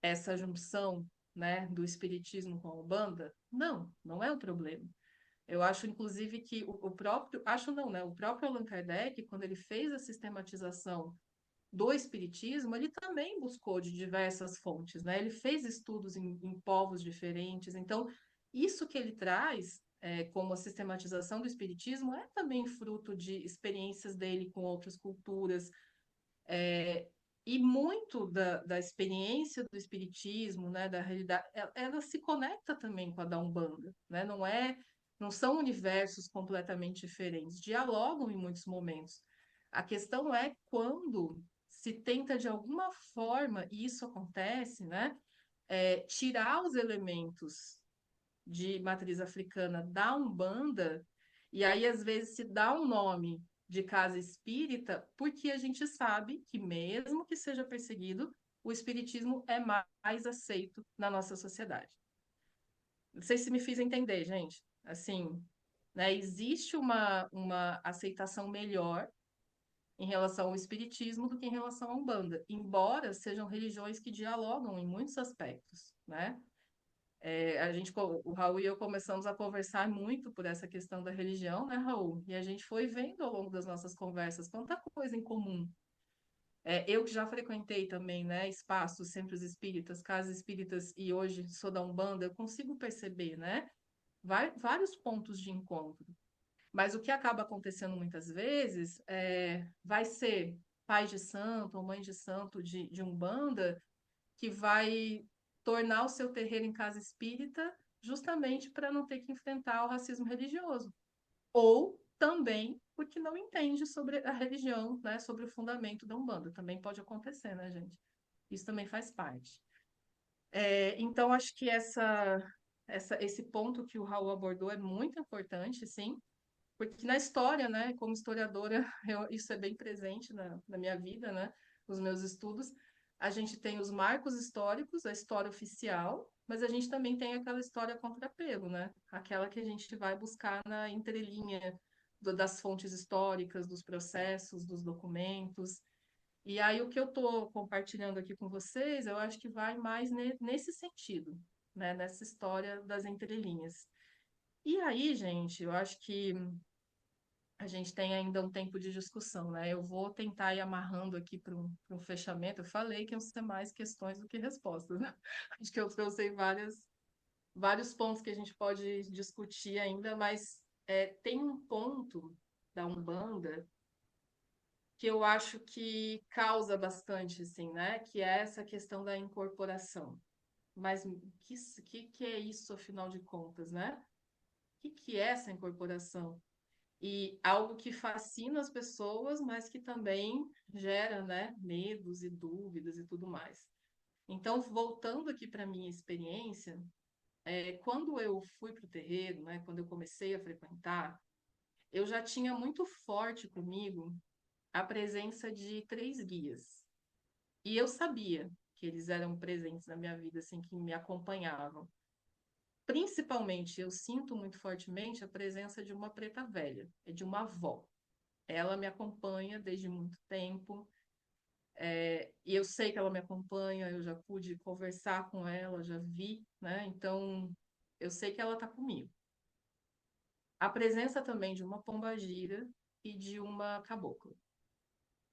essa junção, né, do espiritismo com a Umbanda? Não, não é um problema. Eu acho, inclusive, que o próprio, acho não, né, o próprio Allan Kardec, quando ele fez a sistematização do espiritismo, ele também buscou de diversas fontes, né? Ele fez estudos em povos diferentes. Então, isso que ele traz como a sistematização do espiritismo é também fruto de experiências dele com outras culturas. E muito da experiência do espiritismo, né, da realidade, ela se conecta também com a da Umbanda, né? Não são universos completamente diferentes, dialogam em muitos momentos. A questão é quando se tenta de alguma forma, e isso acontece, né, tirar os elementos de matriz africana da Umbanda, e aí às vezes se dá um nome de casa espírita, porque a gente sabe que, mesmo que seja perseguido, o espiritismo é mais aceito na nossa sociedade. Não sei se me fiz entender, gente. Assim, né, existe uma aceitação melhor em relação ao espiritismo do que em relação à Umbanda, embora sejam religiões que dialogam em muitos aspectos, né? O Raul e eu começamos a conversar muito por essa questão da religião, né, Raul? E a gente foi vendo ao longo das nossas conversas quanta coisa em comum. Eu que já frequentei também, né, espaços, centros espíritas, casas espíritas e hoje sou da Umbanda, eu consigo perceber, né, vários pontos de encontro. Mas o que acaba acontecendo muitas vezes vai ser pai de santo ou mãe de santo de Umbanda que vai tornar o seu terreiro em casa espírita justamente para não ter que enfrentar o racismo religioso. Ou também porque não entende sobre a religião, né, sobre o fundamento da Umbanda. Também pode acontecer, né, gente? Isso também faz parte. Então, acho que esse ponto que o Raul abordou é muito importante, sim. Porque na história, né, como historiadora, isso é bem presente na minha vida, né, nos meus estudos. A gente tem os marcos históricos, a história oficial, mas a gente também tem aquela história contra-pelo, né? Aquela que a gente vai buscar na entrelinha das fontes históricas, dos processos, dos documentos. E aí o que eu estou compartilhando aqui com vocês, eu acho que vai mais nesse sentido, né? Nessa história das entrelinhas. E aí, gente, eu acho que a gente tem ainda um tempo de discussão, né? Eu vou tentar ir amarrando aqui para um fechamento. Eu falei que iam ser mais questões do que respostas, né? Acho que eu trouxe vários pontos que a gente pode discutir ainda, mas tem um ponto da Umbanda que eu acho que causa bastante, assim, né? Que é essa questão da incorporação. Mas que é isso, afinal de contas, né? Que é essa incorporação? E algo que fascina as pessoas, mas que também gera, né, medos e dúvidas e tudo mais. Então, voltando aqui para a minha experiência, quando eu fui para o terreiro, né, quando eu comecei a frequentar, eu já tinha muito forte comigo a presença de três guias. E eu sabia que eles eram presentes na minha vida, assim, que me acompanhavam. Principalmente, eu sinto muito fortemente a presença de uma preta velha, de uma avó. Ela me acompanha desde muito tempo, e eu sei que ela me acompanha, eu já pude conversar com ela, já vi, né? Então, eu sei que ela está comigo. A presença também de uma pombagira e de uma cabocla.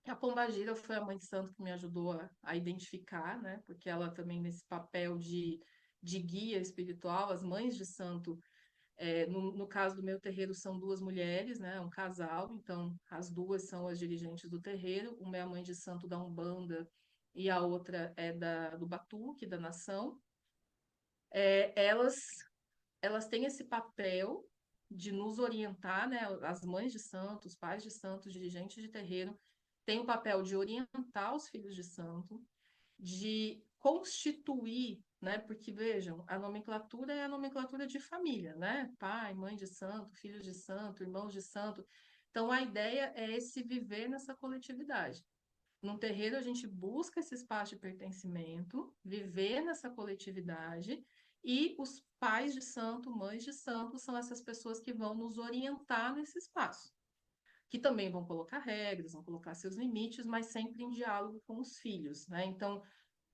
A pombagira foi a mãe de santo que me ajudou a identificar, né? Porque ela também nesse papel de guia espiritual, as mães de santo. No caso do meu terreiro, são duas mulheres, né? Um casal, então as duas são as dirigentes do terreiro. Uma é a mãe de santo da Umbanda e a outra é do Batuque, da Nação. Elas têm esse papel de nos orientar, né? As mães de santo, os pais de santo, os dirigentes de terreiro, têm o papel de orientar os filhos de santo, de constituir, né? Porque vejam, a nomenclatura é a nomenclatura de família, né? Pai, mãe de santo, filhos de santo, irmãos de santo. Então a ideia é esse viver nessa coletividade. Num terreiro a gente busca esse espaço de pertencimento, viver nessa coletividade, e os pais de santo, mães de santo, são essas pessoas que vão nos orientar nesse espaço, que também vão colocar regras, vão colocar seus limites, mas sempre em diálogo com os filhos, né? Então,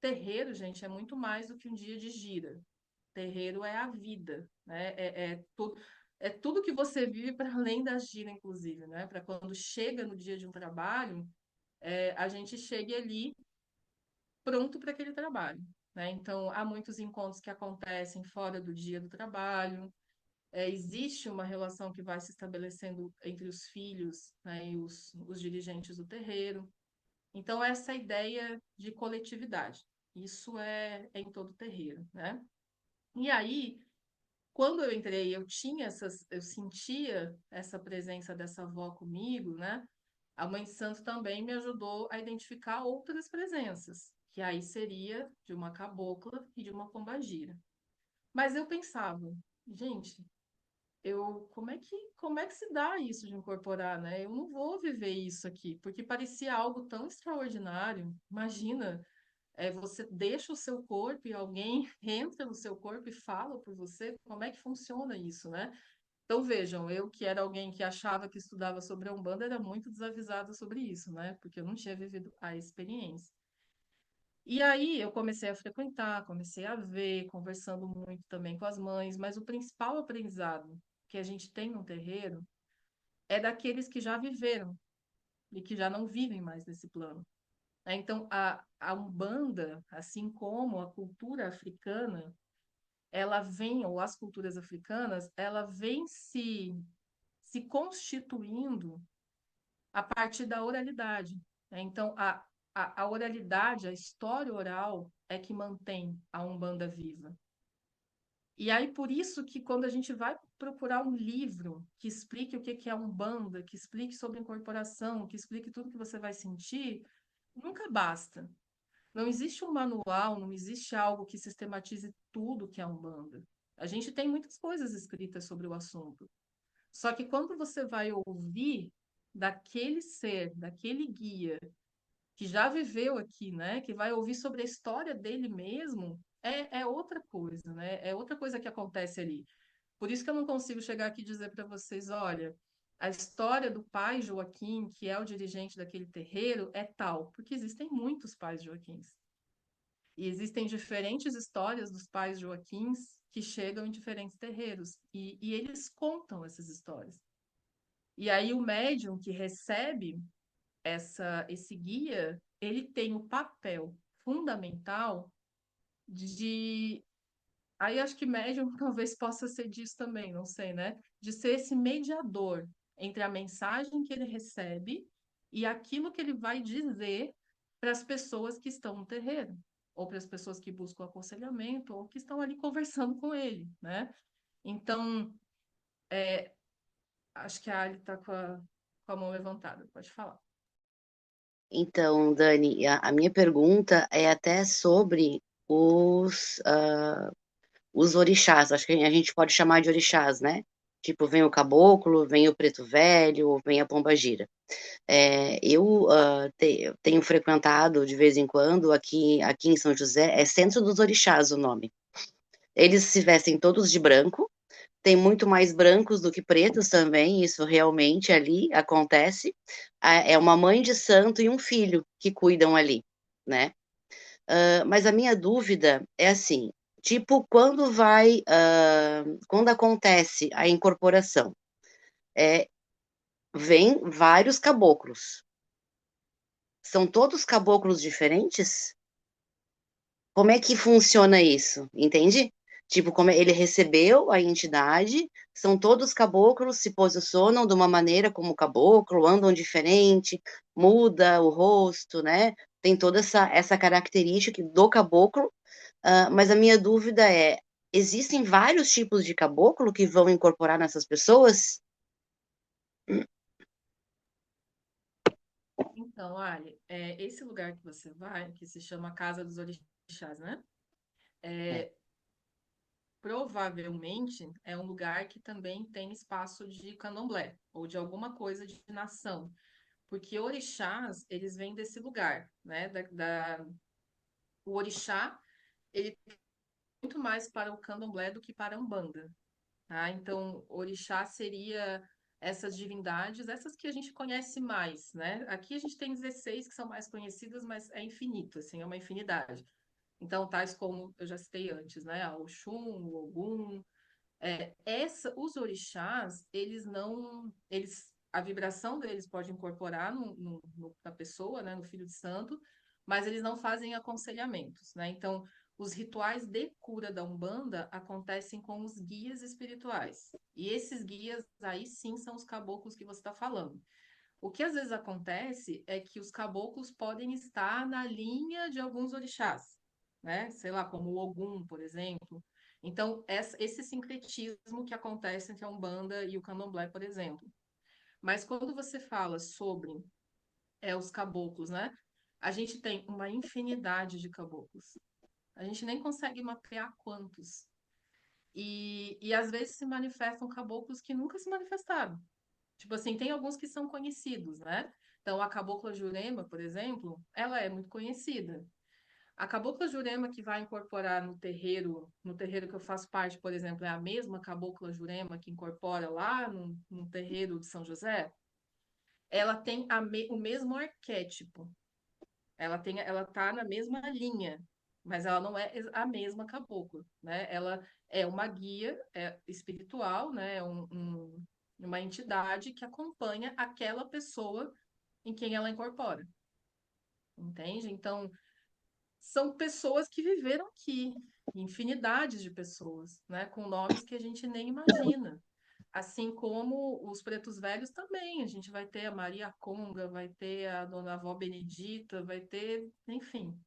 terreiro, gente, é muito mais do que um dia de gira. Terreiro é a vida, né? É tudo que você vive para além da gira, inclusive, né? Para quando chega no dia de um trabalho, a gente chegue ali pronto para aquele trabalho, né? Então, há muitos encontros que acontecem fora do dia do trabalho. Existe uma relação que vai se estabelecendo entre os filhos, né, e os dirigentes do terreiro. Então, essa ideia de coletividade, isso é em todo terreiro, né? E aí, quando eu entrei, eu sentia essa presença dessa avó comigo, né? A Mãe de Santo também me ajudou a identificar outras presenças, que aí seria de uma cabocla e de uma pombagira. Mas eu pensava, gente, como é que se dá isso de incorporar, né? Eu não vou viver isso aqui, porque parecia algo tão extraordinário. Imagina, você deixa o seu corpo e alguém entra no seu corpo e fala por você, como é que funciona isso, né? Então vejam, eu que era alguém que achava que estudava sobre a Umbanda, era muito desavisada sobre isso, né? Porque eu não tinha vivido a experiência. E aí eu comecei a frequentar, comecei a ver, conversando muito também com as mães, mas o principal aprendizado que a gente tem no terreiro é daqueles que já viveram e que já não vivem mais nesse plano. Então, a Umbanda, assim como a cultura africana, ela vem, ou as culturas africanas, ela vem se constituindo a partir da oralidade, né? Então, a oralidade, a história oral é que mantém a Umbanda viva. E aí, por isso que quando a gente vai procurar um livro que explique o que é a Umbanda, que explique sobre incorporação, que explique tudo que você vai sentir, nunca basta. Não existe um manual, não existe algo que sistematize tudo que é a Umbanda. A gente tem muitas coisas escritas sobre o assunto, Só que quando você vai ouvir daquele ser, daquele guia, que já viveu aqui, né? Que vai ouvir sobre a história dele mesmo, é outra coisa, né? É outra coisa que acontece ali. Por isso que eu não consigo chegar aqui e dizer para vocês, olha, a história do pai Joaquim, que é o dirigente daquele terreiro, é tal, porque existem muitos pais Joaquins. E existem diferentes histórias dos pais Joaquins que chegam em diferentes terreiros. E eles contam essas histórias. E aí o médium que recebe esse guia, ele tem o papel fundamental de. Aí acho que médium talvez possa ser disso também, não sei, né? De ser esse mediador entre a mensagem que ele recebe e aquilo que ele vai dizer para as pessoas que estão no terreiro, ou para as pessoas que buscam aconselhamento, ou que estão ali conversando com ele, né? Então, acho que a Ali está com a mão levantada, pode falar. Então, Dani, a minha pergunta é até sobre os orixás. Acho que a gente pode chamar de orixás, né? Tipo, vem o caboclo, vem o preto velho, vem a pombagira. Eu tenho frequentado de vez em quando aqui em São José, é Centro dos Orixás o nome. Eles se vestem todos de branco, tem muito mais brancos do que pretos também, isso realmente ali acontece. É uma mãe de santo e um filho que cuidam ali, né? Mas a minha dúvida é assim, tipo, quando acontece a incorporação, é, vem vários caboclos. São todos caboclos diferentes? Como é que funciona isso? Entende? Tipo, como ele recebeu a entidade, são todos caboclos, se posicionam de uma maneira como caboclo, andam diferente, muda o rosto, né? Tem toda essa característica do caboclo, mas a minha dúvida é: existem vários tipos de caboclo que vão incorporar nessas pessoas? Então, Ali, esse lugar que você vai, que se chama Casa dos Orixás, né? É. Provavelmente é um lugar que também tem espaço de candomblé ou de alguma coisa de nação, porque orixás, eles vêm desse lugar, né? O orixá, ele é muito mais para o candomblé do que para a Umbanda, tá? Então, orixá seria essas divindades, essas que a gente conhece mais, né? Aqui a gente tem 16 que são mais conhecidas, mas é infinito, assim, é uma infinidade. Então, tais como eu já citei antes, né? A Oxum, o Ogum, os orixás, eles não, a vibração deles pode incorporar na pessoa, né, no filho de santo, mas eles não fazem aconselhamentos, né? Então, os rituais de cura da Umbanda acontecem com os guias espirituais. E esses guias aí sim são os caboclos que você está falando. O que às vezes acontece é que os caboclos podem estar na linha de alguns orixás, né? Sei lá, como o Ogum, por exemplo. Então, esse sincretismo que acontece entre a Umbanda e o Candomblé, por exemplo. Mas quando você fala sobre os caboclos, né? A gente tem uma infinidade de caboclos. A gente nem consegue mapear quantos. E às vezes se manifestam caboclos que nunca se manifestaram. Tipo assim, tem alguns que são conhecidos, né? Então, a Cabocla Jurema, por exemplo, ela é muito conhecida. A Cabocla Jurema que vai incorporar no terreiro que eu faço parte, por exemplo, é a mesma Cabocla Jurema que incorpora lá no terreiro de São José. Ela tem o mesmo arquétipo. Ela tá na mesma linha, mas ela não é a mesma cabocla, né? Ela é uma guia espiritual, né? Uma entidade que acompanha aquela pessoa em quem ela incorpora, entende? Então, são pessoas que viveram aqui, infinidades de pessoas, né? Com nomes que a gente nem imagina. Assim como os pretos velhos também, a gente vai ter a Maria Conga, vai ter a Dona Avó Benedita, vai ter, enfim,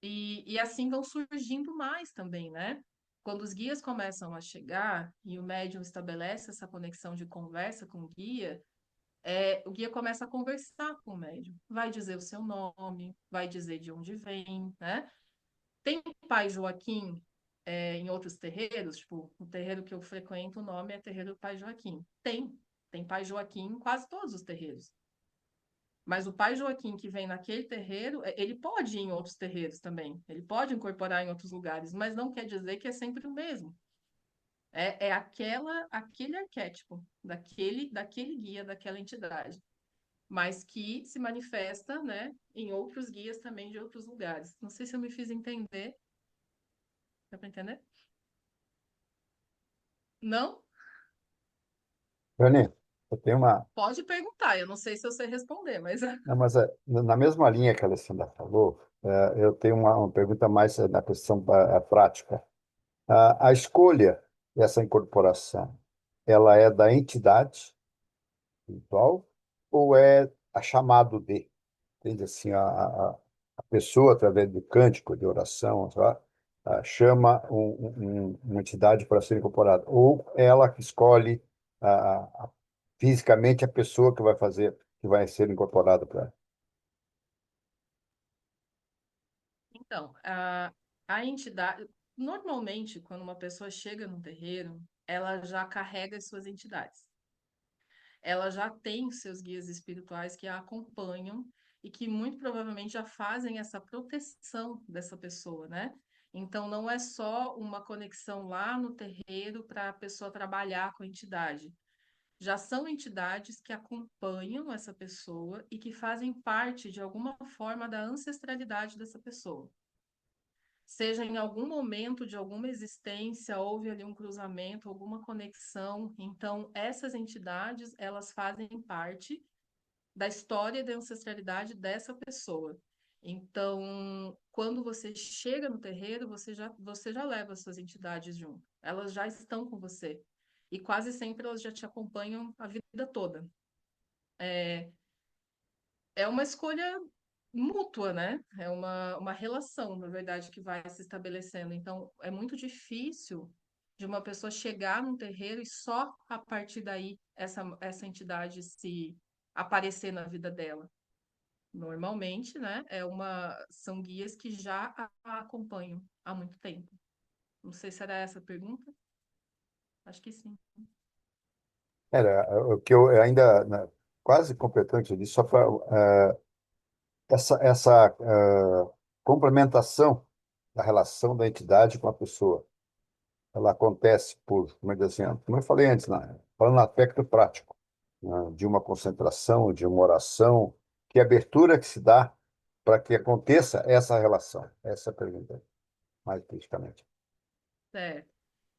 e assim vão surgindo mais também, né? Quando os guias começam a chegar e o médium estabelece essa conexão de conversa com o guia, o guia começa a conversar com o médium. Vai dizer o seu nome, vai dizer de onde vem, né? Tem o pai Joaquim? em outros terreiros, tipo, o terreiro que eu frequento, o nome é Terreiro do Pai Joaquim. Tem Pai Joaquim em quase todos os terreiros. Mas o Pai Joaquim que vem naquele terreiro, ele pode ir em outros terreiros também. Ele pode incorporar em outros lugares, mas não quer dizer que é sempre o mesmo. É aquele arquétipo daquele guia, daquela entidade, mas que se manifesta, né, em outros guias também de outros lugares. Não sei se eu me fiz entender. Dá para entender? Não? Rani, eu tenho uma. Pode perguntar. Eu não sei se eu sei responder, mas Não, mas na mesma linha que a Alessandra falou, eu tenho uma pergunta mais na questão prática. A escolha dessa incorporação, ela é da entidade espiritual ou é a chamado de? Entende assim, a pessoa, através do cântico, de oração, tá? Chama uma entidade para ser incorporada. Ou ela que escolhe fisicamente a pessoa que vai fazer, que vai ser incorporada para. então, a entidade, normalmente, quando uma pessoa chega no terreiro, ela já carrega as suas entidades. Ela já tem os seus guias espirituais que a acompanham e que muito provavelmente já fazem essa proteção dessa pessoa, né? Então, não é só uma conexão lá no terreiro para a pessoa trabalhar com a entidade. Já são entidades que acompanham essa pessoa e que fazem parte, de alguma forma, da ancestralidade dessa pessoa. Seja em algum momento de alguma existência, houve ali um cruzamento, alguma conexão. Então, essas entidades, elas fazem parte da história e da ancestralidade dessa pessoa. Então, quando você chega no terreiro, você já leva as suas entidades junto. Elas já estão com você. E quase sempre elas já te acompanham a vida toda. É uma escolha mútua, né? É uma relação, na verdade, que vai se estabelecendo. Então, é muito difícil de uma pessoa chegar num terreiro e só a partir daí essa entidade se aparecer na vida dela. Normalmente, né? São guias que já a acompanham há muito tempo. Não sei se era essa a pergunta. Acho que sim. Era o que eu ainda, quase completando isso, só para essa complementação da relação da entidade com a pessoa. Ela acontece por, como eu disse, assim, como eu falei antes, falando no aspecto prático, né, de uma concentração, de uma oração, que abertura que se dá para que aconteça essa relação. Essa é a pergunta, mais especificamente. Certo.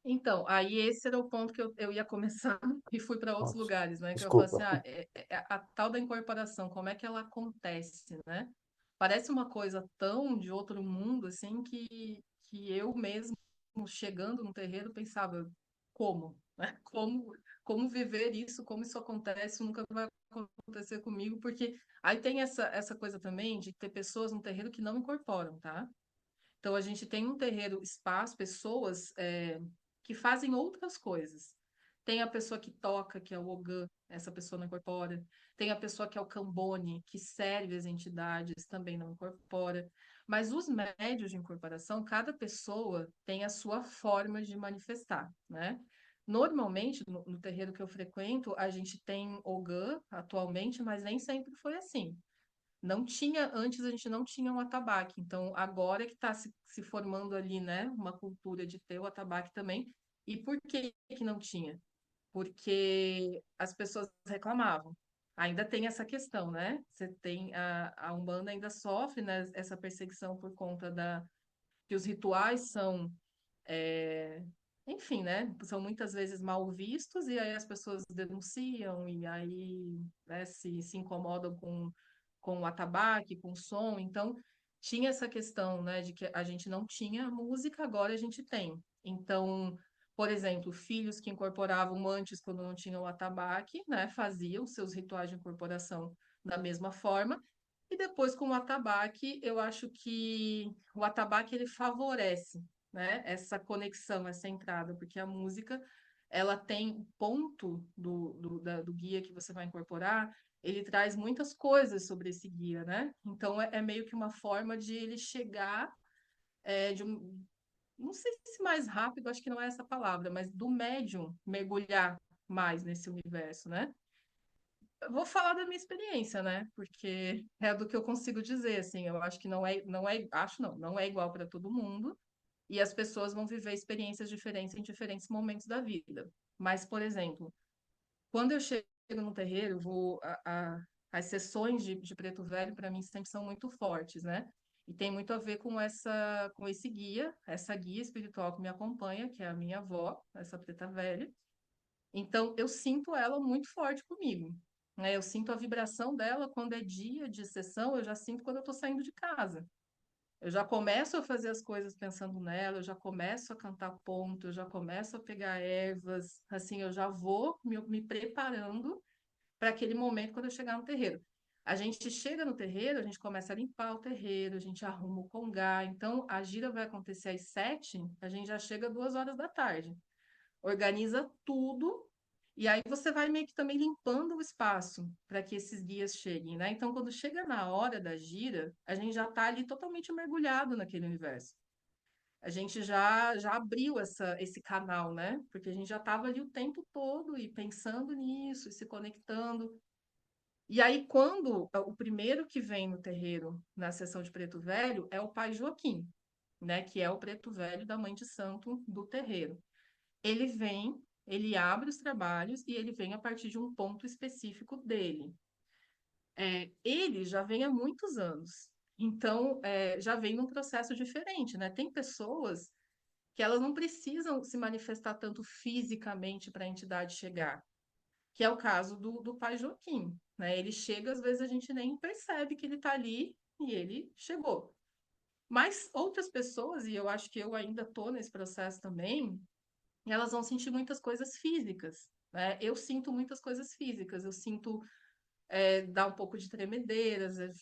Então, aí esse era o ponto que eu ia começar e fui para outros Nossa, lugares, né? Que eu falo assim, desculpa. a tal da incorporação, como é que ela acontece, né? Parece uma coisa tão de outro mundo, assim, que eu mesmo, chegando no terreiro, pensava, como, né? Como viver isso, como isso acontece, nunca vai acontecer comigo, porque aí tem essa coisa também de ter pessoas no terreiro que não incorporam, tá? Então, a gente tem um terreiro, espaço, pessoas que fazem outras coisas. Tem a pessoa que toca, que é o Ogã, essa pessoa não incorpora. Tem a pessoa que é o Cambone, que serve as entidades, também não incorpora. Mas os médios de incorporação, cada pessoa tem a sua forma de manifestar, né? Normalmente, no terreiro que eu frequento, a gente tem Ogã atualmente, mas nem sempre foi assim. Não tinha, antes a gente não tinha um atabaque, então agora é que está se formando ali, né, uma cultura de ter o atabaque também. E por que que não tinha? Porque as pessoas reclamavam. Ainda tem essa questão, né? Você tem a Umbanda ainda sofre, né, essa perseguição por conta que os rituais são, é, enfim, né, são muitas vezes mal vistos e aí as pessoas denunciam e aí, né, se incomodam com o atabaque, com o som. Então, tinha essa questão, né, de que a gente não tinha música, agora a gente tem. Então, por exemplo, filhos que incorporavam antes, quando não tinham o atabaque, né, faziam seus rituais de incorporação da mesma forma. E depois, com o atabaque, eu acho que o atabaque ele favorece, né, essa conexão, essa entrada, porque a música ela tem o ponto do guia que você vai incorporar, ele traz muitas coisas sobre esse guia, né? Então é meio que uma forma de ele chegar, de não sei se mais rápido, acho que não é essa palavra, mas do médium mergulhar mais nesse universo, né? Eu vou falar da minha experiência, né? Porque é do que eu consigo dizer, assim, eu acho que não é igual para todo mundo, e as pessoas vão viver experiências diferentes em diferentes momentos da vida. Mas, por exemplo, quando eu chego no terreiro, as sessões de Preto Velho, para mim, sempre são muito fortes, né? E tem muito a ver com esse guia, essa guia espiritual que me acompanha, que é a minha avó, essa Preta Velha. Então, eu sinto ela muito forte comigo, né? Eu sinto a vibração dela quando é dia de sessão, eu já sinto quando eu estou saindo de casa. Eu já começo a fazer as coisas pensando nela, eu já começo a cantar ponto, eu já começo a pegar ervas, assim, eu já vou me preparando para aquele momento quando eu chegar no terreiro. A gente chega no terreiro, a gente começa a limpar o terreiro, a gente arruma o congá. Então, a gira vai acontecer às 7, a gente já chega às 2 horas da tarde. Organiza tudo e aí você vai meio que também limpando o espaço para que esses guias cheguem, né? Então, quando chega na hora da gira, a gente já está ali totalmente mergulhado naquele universo. A gente já abriu esse canal, né? Porque a gente já estava ali o tempo todo e pensando nisso, e se conectando. E aí, quando o primeiro que vem no terreiro, na sessão de Preto Velho, é o pai Joaquim, né? Que é o Preto Velho da Mãe de Santo do terreiro. Ele vem, ele abre os trabalhos e ele vem a partir de um ponto específico dele. Ele já vem há muitos anos, então já vem num processo diferente, né? Tem pessoas que elas não precisam se manifestar tanto fisicamente para a entidade chegar, que é o caso do pai Joaquim, né? Ele chega, às vezes a gente nem percebe que ele está ali e ele chegou. Mas outras pessoas, e eu acho que eu ainda estou nesse processo também, elas vão sentir muitas coisas físicas, né? Eu sinto muitas coisas físicas, eu sinto dá um pouco de tremedeiras, eu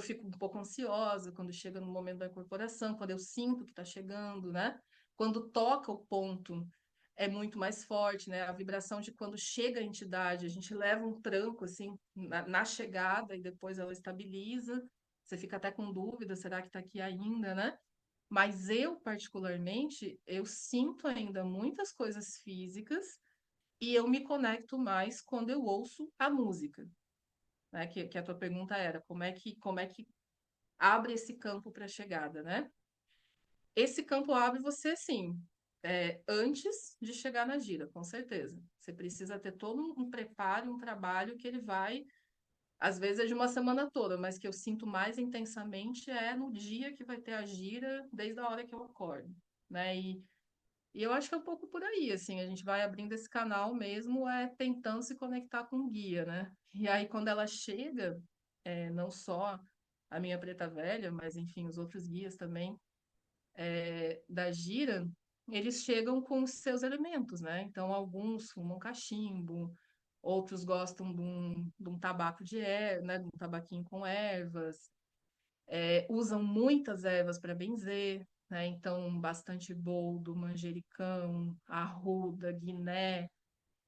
fico um pouco ansiosa quando chega no momento da incorporação, quando eu sinto que está chegando, né? Quando toca o ponto é muito mais forte, né? A vibração de quando chega a entidade, a gente leva um tranco assim na chegada e depois ela estabiliza. Você fica até com dúvida, será que está aqui ainda, né? Mas eu, particularmente, eu sinto ainda muitas coisas físicas e eu me conecto mais quando eu ouço a música, né? Que a tua pergunta era como é que abre esse campo para a chegada, né? Esse campo abre você, sim, antes de chegar na gira, com certeza. Você precisa ter todo um preparo, um trabalho que ele vai, às vezes é de uma semana toda, mas que eu sinto mais intensamente é no dia que vai ter a gira, desde a hora que eu acordo, né? E eu acho que é um pouco por aí, assim, a gente vai abrindo esse canal mesmo, tentando se conectar com o guia, né? E aí, quando ela chega, não só a minha preta velha, mas enfim, os outros guias também, da gira, eles chegam com os seus elementos, né? Então, alguns fumam cachimbo, outros gostam de um tabaco né? De um tabaquinho com ervas, usam muitas ervas para benzer, né? Então, bastante boldo, manjericão, arruda, guiné.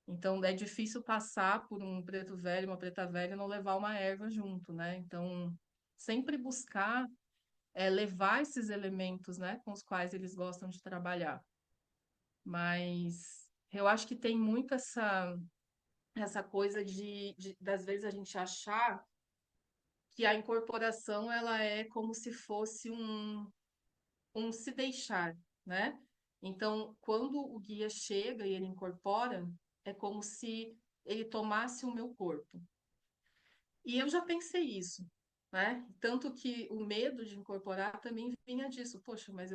Então, é difícil passar por um preto velho, uma preta velha, e não levar uma erva junto, né? Então, sempre buscar levar esses elementos, né, com os quais eles gostam de trabalhar. Mas eu acho que tem muito essa coisa das vezes a gente achar que a incorporação ela é como se fosse um se deixar, né? Então, quando o guia chega e ele incorpora, é como se ele tomasse o meu corpo. E eu já pensei isso, né? Tanto que o medo de incorporar também vinha disso. Poxa, mas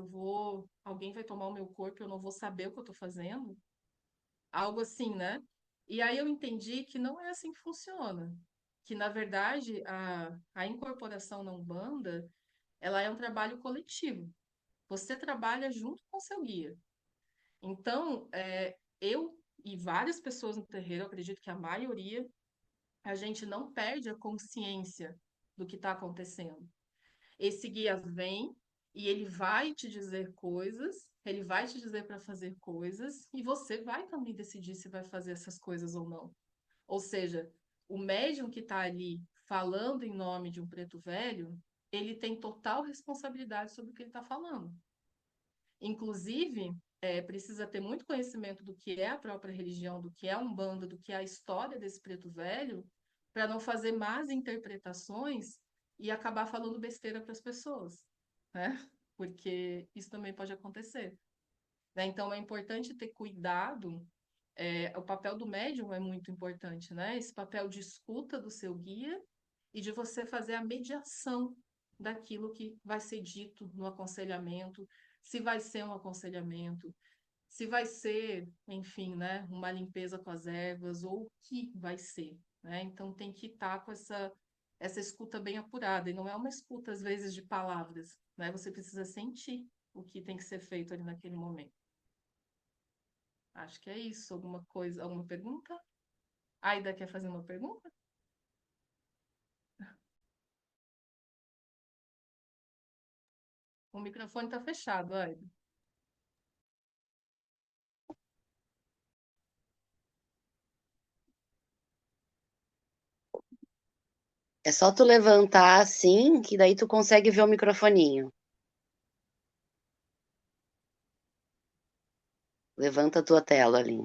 alguém vai tomar o meu corpo, e eu não vou saber o que eu estou fazendo? Algo assim, né? E aí eu entendi que não é assim que funciona. Que, na verdade, a incorporação na Umbanda, ela é um trabalho coletivo. Você trabalha junto com o seu guia. Então, eu e várias pessoas no terreiro, eu acredito que a maioria, a gente não perde a consciência do que está acontecendo. Esse guia vem e ele vai te dizer coisas, ele vai te dizer para fazer coisas, e você vai também decidir se vai fazer essas coisas ou não. Ou seja, o médium que está ali falando em nome de um preto velho, ele tem total responsabilidade sobre o que ele está falando. Inclusive, precisa ter muito conhecimento do que é a própria religião, do que é a Umbanda, do que é a história desse preto velho, para não fazer más interpretações e acabar falando besteira para as pessoas, né? Porque isso também pode acontecer, né? Então, é importante ter cuidado. O papel do médium é muito importante, né? Esse papel de escuta do seu guia e de você fazer a mediação daquilo que vai ser dito no aconselhamento, se vai ser um aconselhamento, se vai ser, enfim, né, uma limpeza com as ervas ou o que vai ser, né? Então tem que estar com essa escuta bem apurada e não é uma escuta às vezes de palavras, né? Você precisa sentir o que tem que ser feito ali naquele momento. Acho que é isso. Alguma coisa, alguma pergunta? Aida quer fazer uma pergunta? O microfone está fechado, Aida. É só tu levantar assim, que daí tu consegue ver o microfoninho. Levanta a tua tela ali.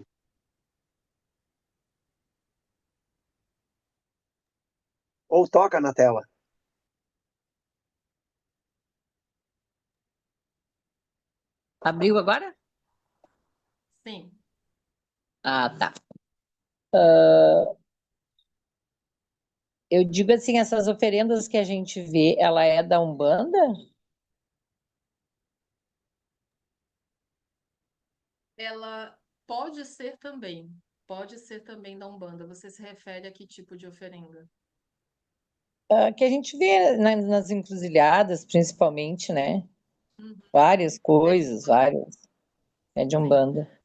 Ou toca na tela. Abriu agora? Sim. Ah, tá. Eu digo assim, essas oferendas que a gente vê, ela é da Umbanda? Ela pode ser também da Umbanda. Você se refere a que tipo de oferenda? Que a gente vê nas encruzilhadas, principalmente, né? Uhum. Várias É de coisas, Umbanda, várias. É de sim. Umbanda.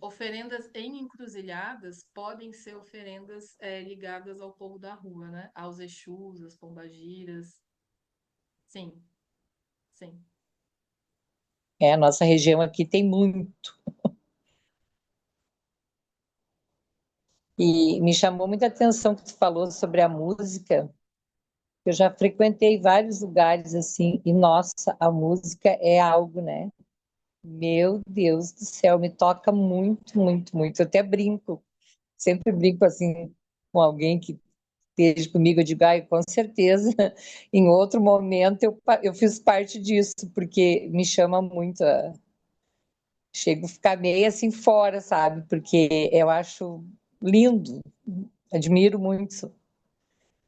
Oferendas em encruzilhadas podem ser oferendas ligadas ao povo da rua, né? Aos Exus, às pombagiras. Sim, sim. A nossa região aqui tem muito. E me chamou muita atenção que tu falou sobre a música. Eu já frequentei vários lugares assim, e nossa, a música é algo, né? Meu Deus do céu, me toca muito, muito, muito. Eu até brinco, sempre brinco assim com alguém que esteja comigo, eu digo, ai, com certeza, em outro momento eu fiz parte disso, porque me chama muito, chego a ficar meio assim fora, sabe? Porque eu acho lindo, admiro muito.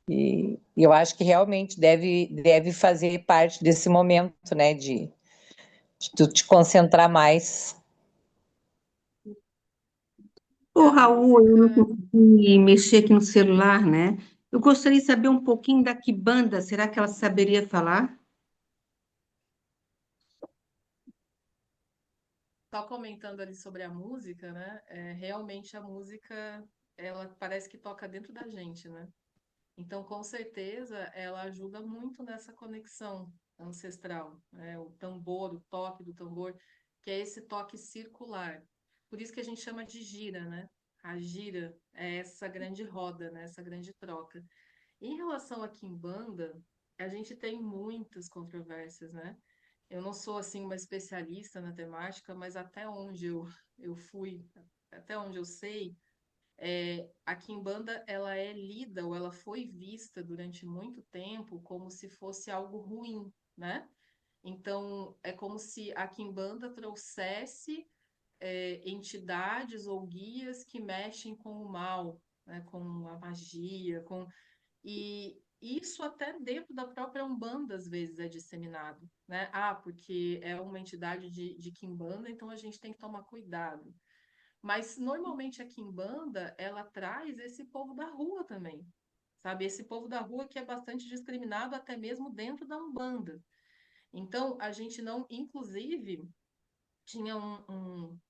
E eu acho que realmente deve fazer parte desse momento, né, de tu te concentrar mais. Ô, A Raul, eu não música, consegui mexer aqui no celular, né? Eu gostaria de saber um pouquinho da Kibanda. Será que ela saberia falar? só comentando ali sobre a música, né? Realmente a música, ela parece que toca dentro da gente, né? Então, com certeza, ela ajuda muito nessa conexão ancestral, né? O tambor, o toque do tambor, que é esse toque circular. Por isso que a gente chama de gira, né? A gira é essa grande roda, né? Essa grande troca. Em relação a Kimbanda, a gente tem muitas controvérsias, né? Eu não sou, assim, uma especialista na temática, mas até onde eu fui, até onde eu sei, a quimbanda ela é lida ou ela foi vista durante muito tempo como se fosse algo ruim, né? Então é como se a quimbanda trouxesse entidades ou guias que mexem com o mal, né? Com a magia, com e isso até dentro da própria Umbanda às vezes é disseminado, né? Ah, porque é uma entidade de quimbanda, então a gente tem que tomar cuidado. Mas normalmente a quimbanda, ela traz esse povo da rua também, sabe? Esse povo da rua que é bastante discriminado até mesmo dentro da Umbanda. Então, a gente não, inclusive, tinha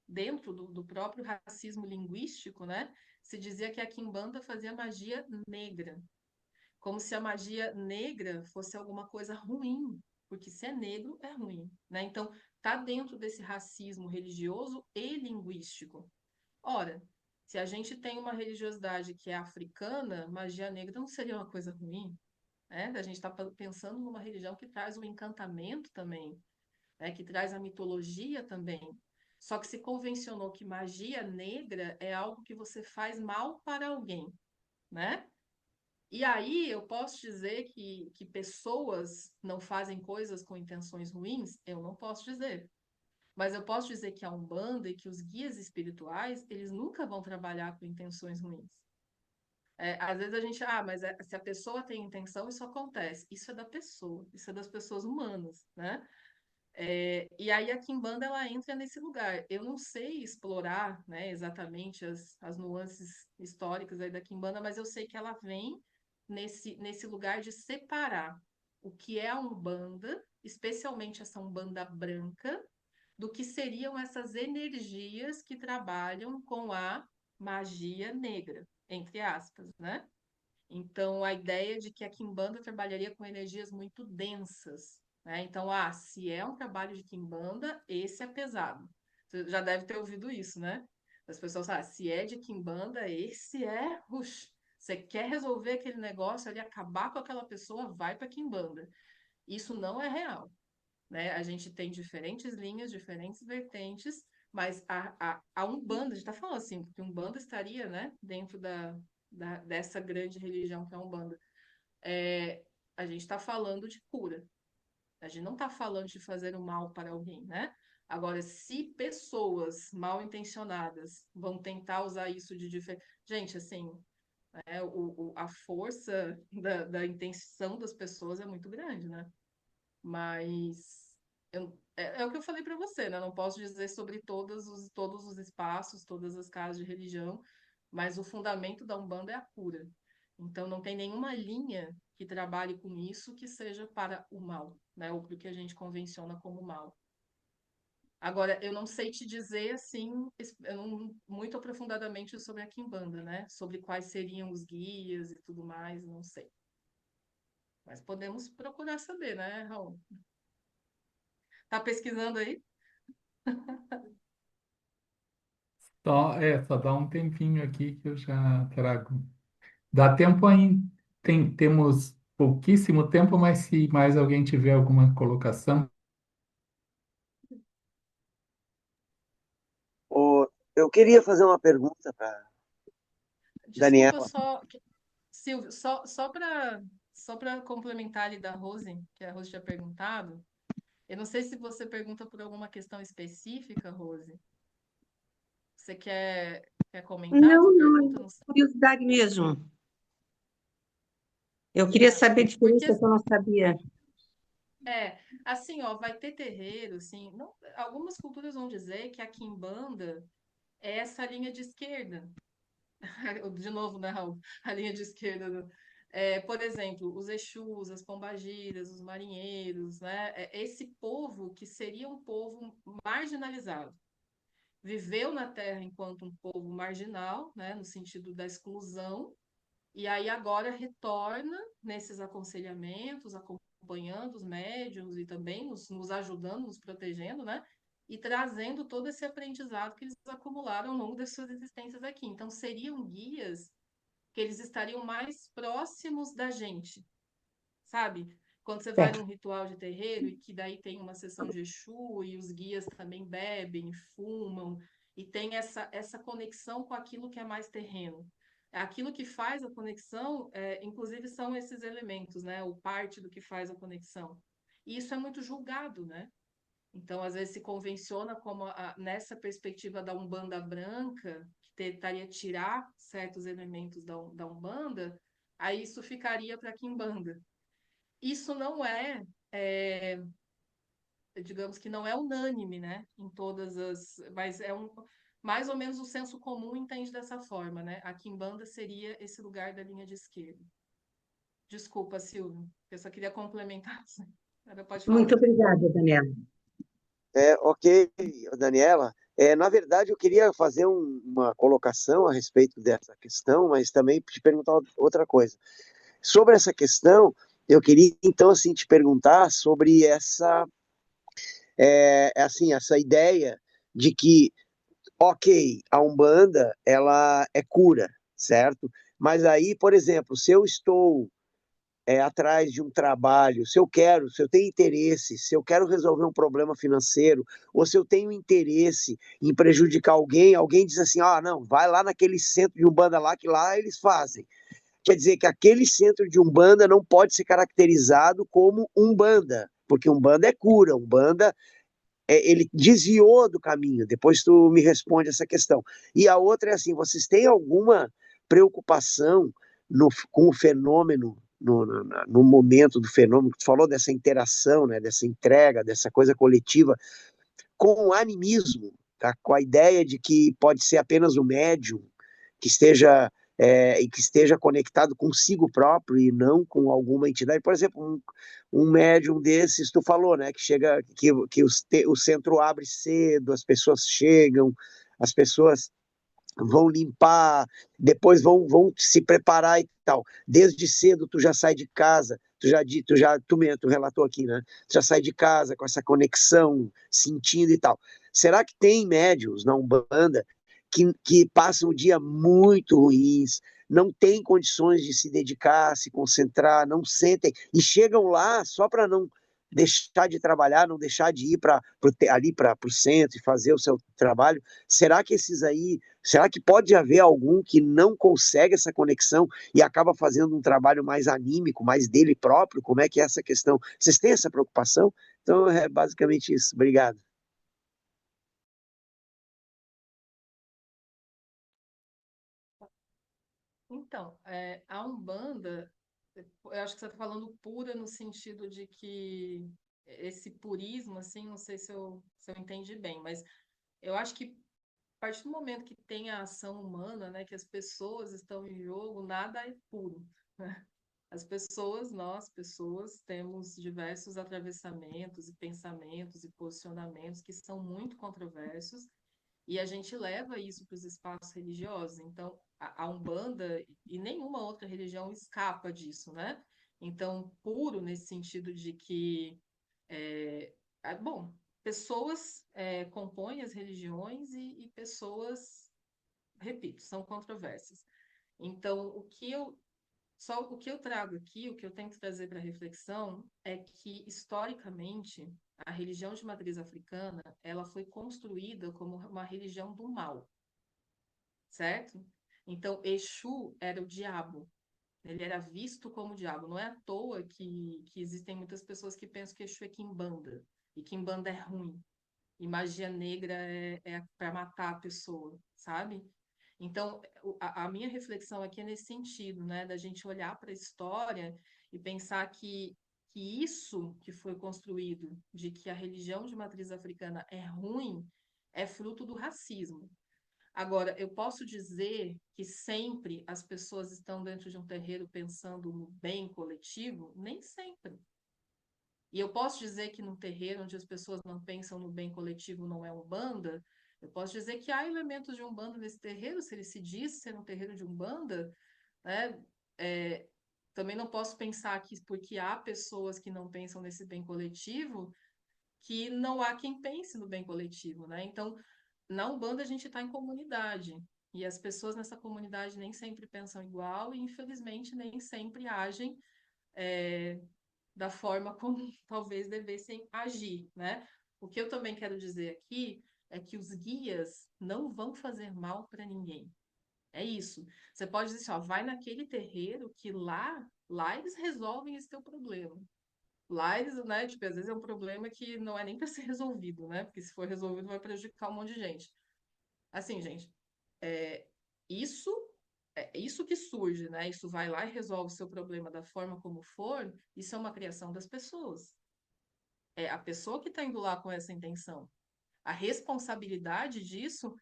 dentro do próprio racismo linguístico, né? Se dizia que a quimbanda fazia magia negra, como se a magia negra fosse alguma coisa ruim, porque se é negro, é ruim, né? Então, tá dentro desse racismo religioso e linguístico. Ora, se a gente tem uma religiosidade que é africana, magia negra não seria uma coisa ruim, né? A gente está pensando numa religião que traz o encantamento também. né, que traz a mitologia também. Só que se convencionou que magia negra é algo que você faz mal para alguém, né? E aí eu posso dizer que pessoas não fazem coisas com intenções ruins? Eu não posso dizer. Mas eu posso dizer que a Umbanda e que os guias espirituais, eles nunca vão trabalhar com intenções ruins. Às vezes a gente, mas se a pessoa tem intenção, isso acontece. Isso é da pessoa, isso é das pessoas humanas, né? E aí a Kimbanda, ela entra nesse lugar. Eu não sei explorar, né, exatamente as nuances históricas aí da Kimbanda, mas eu sei que ela vem nesse lugar de separar o que é a Umbanda, especialmente essa Umbanda branca, do que seriam essas energias que trabalham com a magia negra, entre aspas, né? Então, a ideia de que a Kimbanda trabalharia com energias muito densas, né? Então, se é um trabalho de Kimbanda, esse é pesado. Você já deve ter ouvido isso, né? As pessoas falam, se é de Kimbanda, esse é, você quer resolver aquele negócio ali, acabar com aquela pessoa, vai para Kimbanda. Isso não é real, né? A gente tem diferentes linhas, diferentes vertentes, mas a Umbanda, a gente está falando assim, porque Umbanda estaria, né, dentro dessa grande religião que é a Umbanda. A gente está falando de cura. A gente não está falando de fazer o mal para alguém, né? Agora, se pessoas mal intencionadas vão tentar usar isso de diferente. Gente, assim, a força da intenção das pessoas é muito grande, né? Mas é o que eu falei para você, né? Eu não posso dizer sobre todos os espaços, todas as casas de religião, mas o fundamento da Umbanda é a cura. Então, não tem nenhuma linha que trabalhe com isso que seja para o mal, né? Ou para o que a gente convenciona como mal. Agora, eu não sei te dizer, assim, muito aprofundadamente sobre a Kimbanda, né? Sobre quais seriam os guias e tudo mais, não sei. Mas podemos procurar saber, né, Raul? Tá pesquisando aí? Só dá um tempinho aqui que eu já trago. Dá tempo ainda. Temos pouquíssimo tempo, mas se mais alguém tiver alguma colocação. Eu queria fazer uma pergunta para Desculpa Daniela. só, Silvio, só para complementar ali da Rose, que a Rose tinha perguntado, eu não sei se você pergunta por alguma questão específica, Rose. Você quer comentar a Não, sua não, pergunta? é Não sei. curiosidade mesmo. Eu queria saber a Porque, diferença que eu não sabia. assim, ó, vai ter terreiro, assim, não, algumas culturas vão dizer que a quimbanda é essa linha de esquerda. De novo, né, Raul? A linha de esquerda. Por exemplo, os Exus, as pombagiras, os marinheiros, né? Esse povo que seria um povo marginalizado. Viveu na Terra enquanto um povo marginal, né, no sentido da exclusão, e aí agora retorna nesses aconselhamentos, acompanhando os médiuns e também nos ajudando, nos protegendo, né? E trazendo todo esse aprendizado que eles acumularam ao longo das suas existências aqui. Então, seriam guias que eles estariam mais próximos da gente, sabe? Quando você vai num Certo. ritual de terreiro e que daí tem uma sessão de Exu e os guias também bebem, fumam, e tem essa conexão com aquilo que é mais terreno. Aquilo que faz a conexão, inclusive, são esses elementos, né? O parte do que faz a conexão. E isso é muito julgado, né? Então, às vezes, se convenciona como nessa perspectiva da Umbanda branca, que tentaria tirar certos elementos da Umbanda, aí isso ficaria para a Quimbanda. Isso não digamos que não é unânime, né? Em todas as. Mas mais ou menos o senso comum entende dessa forma, né? A Quimbanda seria esse lugar da linha de esquerda. Desculpa, Silvio, eu só queria complementar. Agora pode Muito falar. obrigada, Daniela. Ok, Daniela. Na verdade, eu queria fazer uma colocação a respeito dessa questão, mas também te perguntar outra coisa. Sobre essa questão, eu queria então assim te perguntar sobre essa ideia de que, ok, a Umbanda ela é cura, certo? Mas aí, por exemplo, se eu estou atrás de um trabalho, se eu tenho interesse, se eu quero resolver um problema financeiro, ou se eu tenho interesse em prejudicar alguém, alguém diz assim, não, vai lá naquele centro de Umbanda lá, que lá eles fazem. Quer dizer que aquele centro de Umbanda não pode ser caracterizado como Umbanda, porque Umbanda é cura, Umbanda ele desviou do caminho. Depois tu me responde essa questão. E a outra é assim: vocês têm alguma preocupação com o fenômeno, no momento do fenômeno? Tu falou dessa interação, né, dessa entrega, dessa coisa coletiva, com o animismo, tá? Com a ideia de que pode ser apenas o médium que esteja e que esteja conectado consigo próprio e não com alguma entidade. Por exemplo, um médium desses, tu falou, né, que chega, que o centro abre cedo, as pessoas chegam, as pessoas vão limpar, depois vão se preparar e tal. Desde cedo tu já sai de casa, tu relatou aqui, né? Tu já sai de casa com essa conexão, sentindo e tal. Será que tem médiums na Umbanda que passam o dia muito ruins, não têm condições de se dedicar, se concentrar, não sentem, e chegam lá só para não deixar de trabalhar, não deixar de ir ali para o centro e fazer o seu trabalho? Será que esses aí, será que pode haver algum que não consegue essa conexão e acaba fazendo um trabalho mais anímico, mais dele próprio? Como é que é essa questão? Vocês têm essa preocupação? Então é basicamente isso. Obrigado. Então, a Umbanda, eu acho que você está falando pura no sentido de que esse purismo, assim, não sei se eu entendi bem, mas eu acho que a partir do momento que tem a ação humana, né, que as pessoas estão em jogo, nada é puro, né? As pessoas, nós, pessoas, temos diversos atravessamentos e pensamentos e posicionamentos que são muito controversos e a gente leva isso para os espaços religiosos. Então, a Umbanda e nenhuma outra religião escapa disso, né? Então, puro nesse sentido de que, bom, pessoas compõem as religiões e pessoas, repito, são controversas. Então, o que eu trago aqui, o que eu tento trazer para reflexão é que, historicamente, a religião de matriz africana, ela foi construída como uma religião do mal, certo? Então, Exu era o diabo, ele era visto como o diabo. Não é à toa que existem muitas pessoas que pensam que Exu é Quimbanda, e Quimbanda é ruim, e magia negra é para matar a pessoa, sabe? Então, a minha reflexão aqui é nesse sentido, né, da gente olhar para a história e pensar que isso que foi construído, de que a religião de matriz africana é ruim, é fruto do racismo. Agora, eu posso dizer que sempre as pessoas estão dentro de um terreiro pensando no bem coletivo? Nem sempre. E eu posso dizer que num terreiro onde as pessoas não pensam no bem coletivo não é Umbanda? Eu posso dizer que há elementos de Umbanda nesse terreiro, se ele se diz ser um terreiro de Umbanda, né? É, também não posso pensar que porque há pessoas que não pensam nesse bem coletivo, que não há quem pense no bem coletivo, né? Então, na Umbanda a gente está em comunidade, e as pessoas nessa comunidade nem sempre pensam igual, e infelizmente nem sempre agem é, da forma como talvez devessem agir, né? O que eu também quero dizer aqui é que os guias não vão fazer mal para ninguém. É isso. Você pode dizer assim, ó, vai naquele terreiro que lá eles resolvem esse teu problema. Lá eles, né, tipo, às vezes é um problema que não é nem para ser resolvido, né? Porque se for resolvido vai prejudicar um monte de gente. Assim, gente, é, isso isso que surge, né? Isso vai lá e resolve o seu problema da forma como for, isso é uma criação das pessoas. É a pessoa que está indo lá com essa intenção. A responsabilidade disso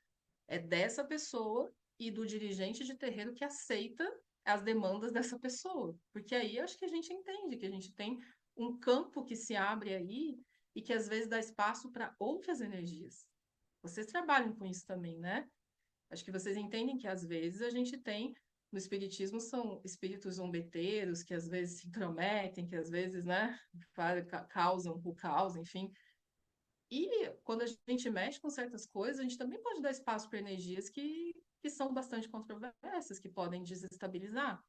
é dessa pessoa e do dirigente de terreiro que aceita as demandas dessa pessoa. Porque aí acho que a gente entende que a gente tem um campo que se abre aí e que às vezes dá espaço para outras energias. Vocês trabalham com isso também, né? Acho que vocês entendem que às vezes a gente tem, no espiritismo, são espíritos zombeteiros, que às vezes se intrometem, que às vezes, né, causam o caos, enfim. E quando a gente mexe com certas coisas, a gente também pode dar espaço para energias que são bastante controversas, que podem desestabilizar.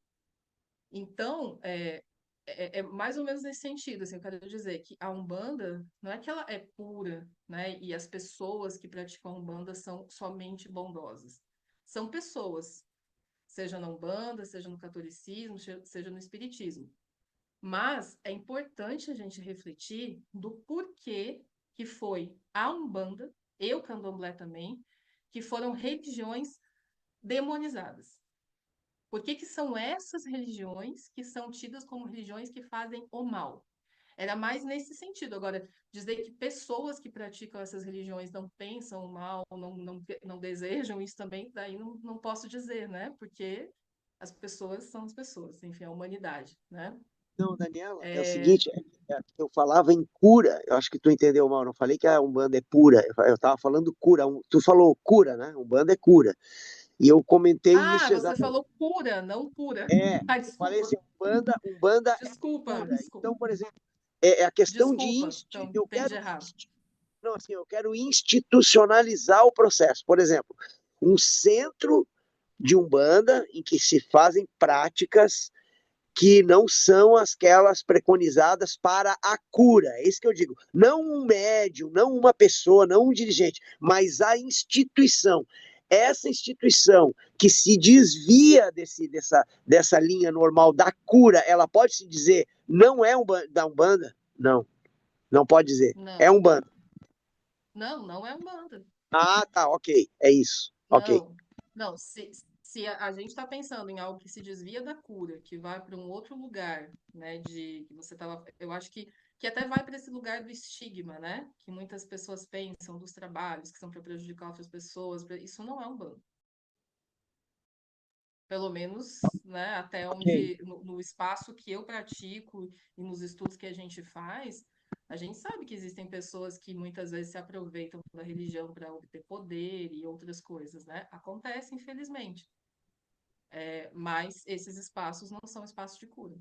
Então, é mais ou menos nesse sentido, assim, eu quero dizer que a Umbanda não é que ela é pura, né? E as pessoas que praticam a Umbanda são somente bondosas. São pessoas, seja na Umbanda, seja no catolicismo, seja no espiritismo. Mas é importante a gente refletir do porquê que foi a Umbanda e o Candomblé também, que foram religiões demonizadas. Por que que são essas religiões que são tidas como religiões que fazem o mal? Era mais nesse sentido. Agora, dizer que pessoas que praticam essas religiões não pensam o mal, não desejam isso também, daí não posso dizer, né? Porque as pessoas são as pessoas, enfim, a humanidade, né? Não, Daniela, é o É... seguinte, eu falava em cura, eu acho que tu entendeu mal, eu não falei que a Umbanda é pura, eu estava falando cura, tu falou cura, né? Umbanda é cura. E eu comentei Ah, isso você exatamente. falou cura, não pura. É, Ai, eu falei desculpa. assim, Umbanda é Desculpa, cura. desculpa. Então, por exemplo, é a questão de Desculpa. Então, eu entendi quero errado. não, assim, eu quero institucionalizar o processo. Por exemplo, um centro de Umbanda em que se fazem práticas que não são aquelas preconizadas para a cura. É isso que eu digo. Não um médium, não uma pessoa, não um dirigente, mas a instituição. Essa instituição que se desvia dessa linha normal da cura, ela pode se dizer não é da Umbanda? Não, não pode dizer. É Não, Umbanda. não é Umbanda. Ah, tá, ok. É isso. Ok. Não, não. Se a gente está pensando em algo que se desvia da cura, que vai para um outro lugar, né, de que você estava, eu acho que até vai para esse lugar do estigma, né, que muitas pessoas pensam dos trabalhos que são para prejudicar outras pessoas, isso não é um bando. Pelo menos, né, até Ok. onde, no espaço que eu pratico e nos estudos que a gente faz, a gente sabe que existem pessoas que muitas vezes se aproveitam da religião para obter poder e outras coisas, né? Acontece, infelizmente. Mas esses espaços não são espaços de cura.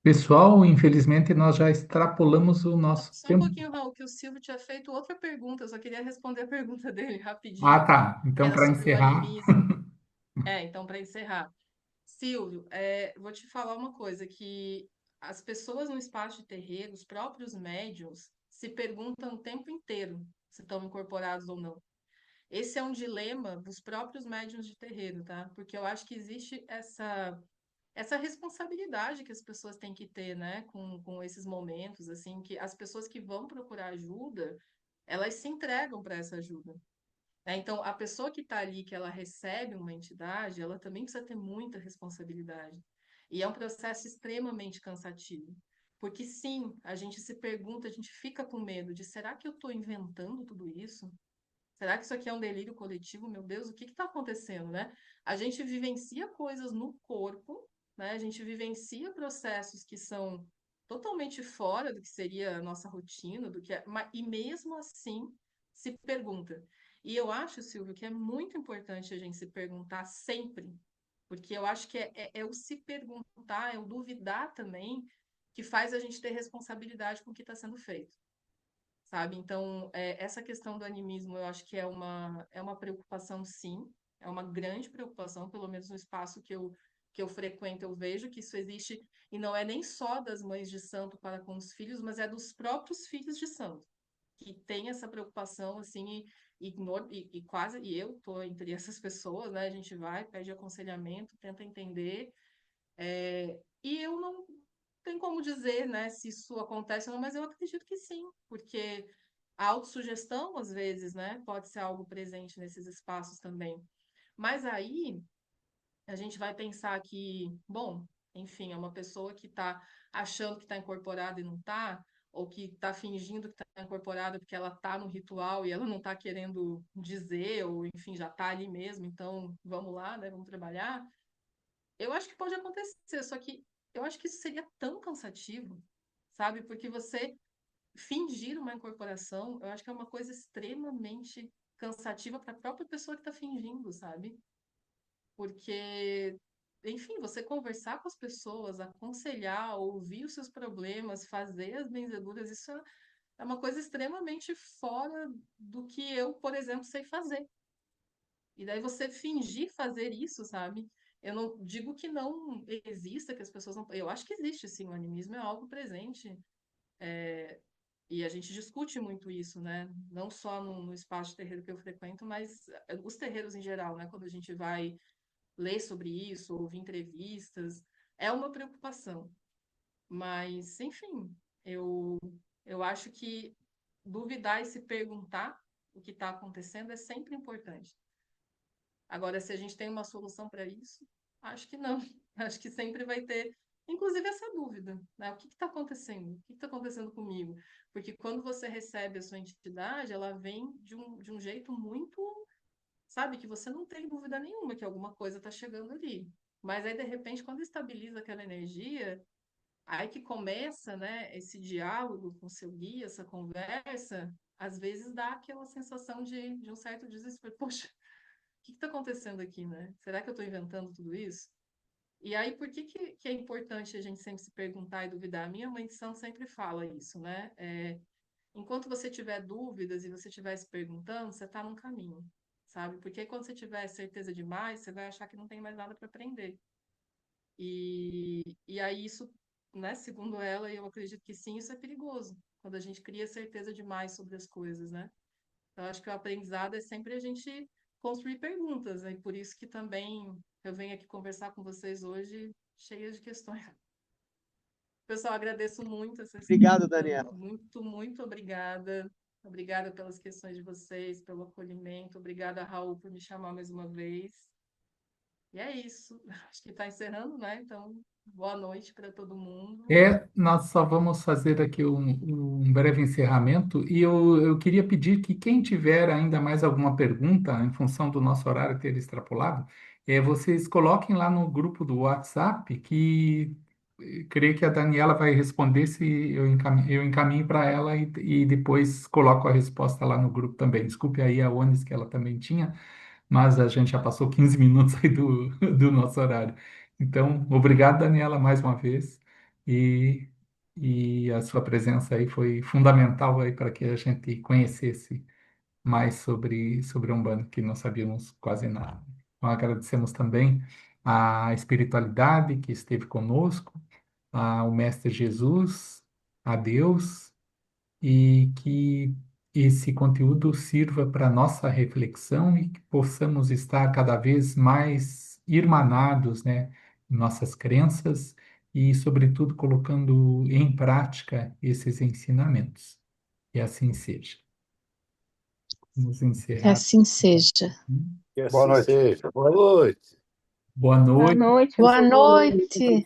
Pessoal, infelizmente nós já extrapolamos o nosso Só um tempo. pouquinho, Raul, que o Silvio tinha feito outra pergunta, eu só queria responder a pergunta dele Ah, rapidinho, tá. que Então, era para sobre o encerrar, animismo. Então, para encerrar. Silvio, vou te falar uma coisa, que as pessoas no espaço de terreiro, os próprios médiuns, se perguntam o tempo inteiro se estão incorporados ou não. Esse é um dilema dos próprios médiuns de terreiro, tá? Porque eu acho que existe essa responsabilidade que as pessoas têm que ter, né, com esses momentos, assim, que as pessoas que vão procurar ajuda, elas se entregam para essa ajuda. Né? Então, a pessoa que está ali, que ela recebe uma entidade, ela também precisa ter muita responsabilidade. E é um processo extremamente cansativo. Porque, sim, a gente se pergunta, a gente fica com medo de: será que eu estou inventando tudo isso? Será que isso aqui é um delírio coletivo? Meu Deus, o que está acontecendo, né? A gente vivencia coisas no corpo, né? A gente vivencia processos que são totalmente fora do que seria a nossa rotina, e mesmo assim se pergunta. E eu acho, Silvio, que é muito importante a gente se perguntar sempre, porque eu acho que é o se perguntar, é o duvidar também, que faz a gente ter responsabilidade com o que está sendo feito, sabe? Então, essa questão do animismo, eu acho que é uma preocupação, sim, é uma grande preocupação, pelo menos no espaço que eu frequento, eu vejo que isso existe, e não é nem só das mães de santo para com os filhos, mas é dos próprios filhos de santo, que tem essa preocupação, assim, e quase, e eu tô entre essas pessoas, né? A gente vai, pede aconselhamento, tenta entender, e eu não tenho como dizer, né, se isso acontece ou não, mas eu acredito que sim, porque a autossugestão, às vezes, né, pode ser algo presente nesses espaços também. Mas aí a gente vai pensar que, bom, enfim, é uma pessoa que está achando que está incorporada e não está, ou que está fingindo que está incorporada porque ela está no ritual e ela não está querendo dizer, ou enfim, já está ali mesmo, então vamos lá, né, vamos trabalhar. Eu acho que pode acontecer, só que eu acho que isso seria tão cansativo, sabe? Porque você fingir uma incorporação, eu acho que é uma coisa extremamente cansativa para a própria pessoa que está fingindo, sabe? Porque, enfim, você conversar com as pessoas, aconselhar, ouvir os seus problemas, fazer as benzeduras, isso é uma coisa extremamente fora do que eu, por exemplo, sei fazer. E daí você fingir fazer isso, sabe? Eu não digo que não exista, que as pessoas não. Eu acho que existe, sim, o animismo é algo presente. É, e a gente discute muito isso, né? Não só no espaço de terreiro que eu frequento, mas os terreiros em geral, né? Quando a gente vai ler sobre isso, ouvir entrevistas, é uma preocupação. Mas, enfim, eu, eu acho que duvidar e se perguntar o que está acontecendo é sempre importante. Agora, se a gente tem uma solução para isso, acho que não. Acho que sempre vai ter, inclusive, essa dúvida, né? O que está acontecendo? O que está acontecendo comigo? Porque quando você recebe a sua entidade, ela vem de um jeito muito, sabe, que você não tem dúvida nenhuma que alguma coisa está chegando ali. Mas aí, de repente, quando estabiliza aquela energia, aí que começa, né, esse diálogo com o seu guia, essa conversa, às vezes dá aquela sensação de um certo desespero. Poxa, o que está acontecendo aqui, né? Será que eu estou inventando tudo isso? E aí, por que é importante a gente sempre se perguntar e duvidar? A minha mãe de santo sempre fala isso, né? Enquanto você tiver dúvidas e você estiver se perguntando, você está num caminho, sabe? Porque quando você tiver certeza demais, você vai achar que não tem mais nada para aprender. E aí isso, né, segundo ela, e eu acredito que sim, isso é perigoso, quando a gente cria certeza demais sobre as coisas, né? Eu acho que o aprendizado é sempre a gente construir perguntas, né? E por isso que também eu venho aqui conversar com vocês hoje cheia de questões. Pessoal, agradeço muito essa Obrigado, escuta, Daniela. muito, muito obrigada. Obrigada pelas questões de vocês, pelo acolhimento. Obrigada, Raul, por me chamar mais uma vez. E é isso. Acho que está encerrando, né? Então, boa noite para todo mundo. Nós só vamos fazer aqui um breve encerramento e eu queria pedir que quem tiver ainda mais alguma pergunta, em função do nosso horário ter extrapolado, vocês coloquem lá no grupo do WhatsApp que creio que a Daniela vai responder se eu encaminho para ela e depois coloco a resposta lá no grupo também. Desculpe aí a Onis que ela também tinha, mas a gente já passou 15 minutos aí do nosso horário. Então, obrigado, Daniela, mais uma vez. E, e a sua presença aí foi fundamental aí para que a gente conhecesse mais sobre a Umbanda, que não sabíamos quase nada. Então, agradecemos também a espiritualidade que esteve conosco, ao Mestre Jesus, a Deus e que esse conteúdo sirva para nossa reflexão e que possamos estar cada vez mais irmanados, né, em nossas crenças e, sobretudo, colocando em prática esses ensinamentos. E assim seja. Vamos Que encerrar. assim seja. Que Boa assim noite. seja. Boa noite. Boa Boa noite. noite, Boa pessoal. noite.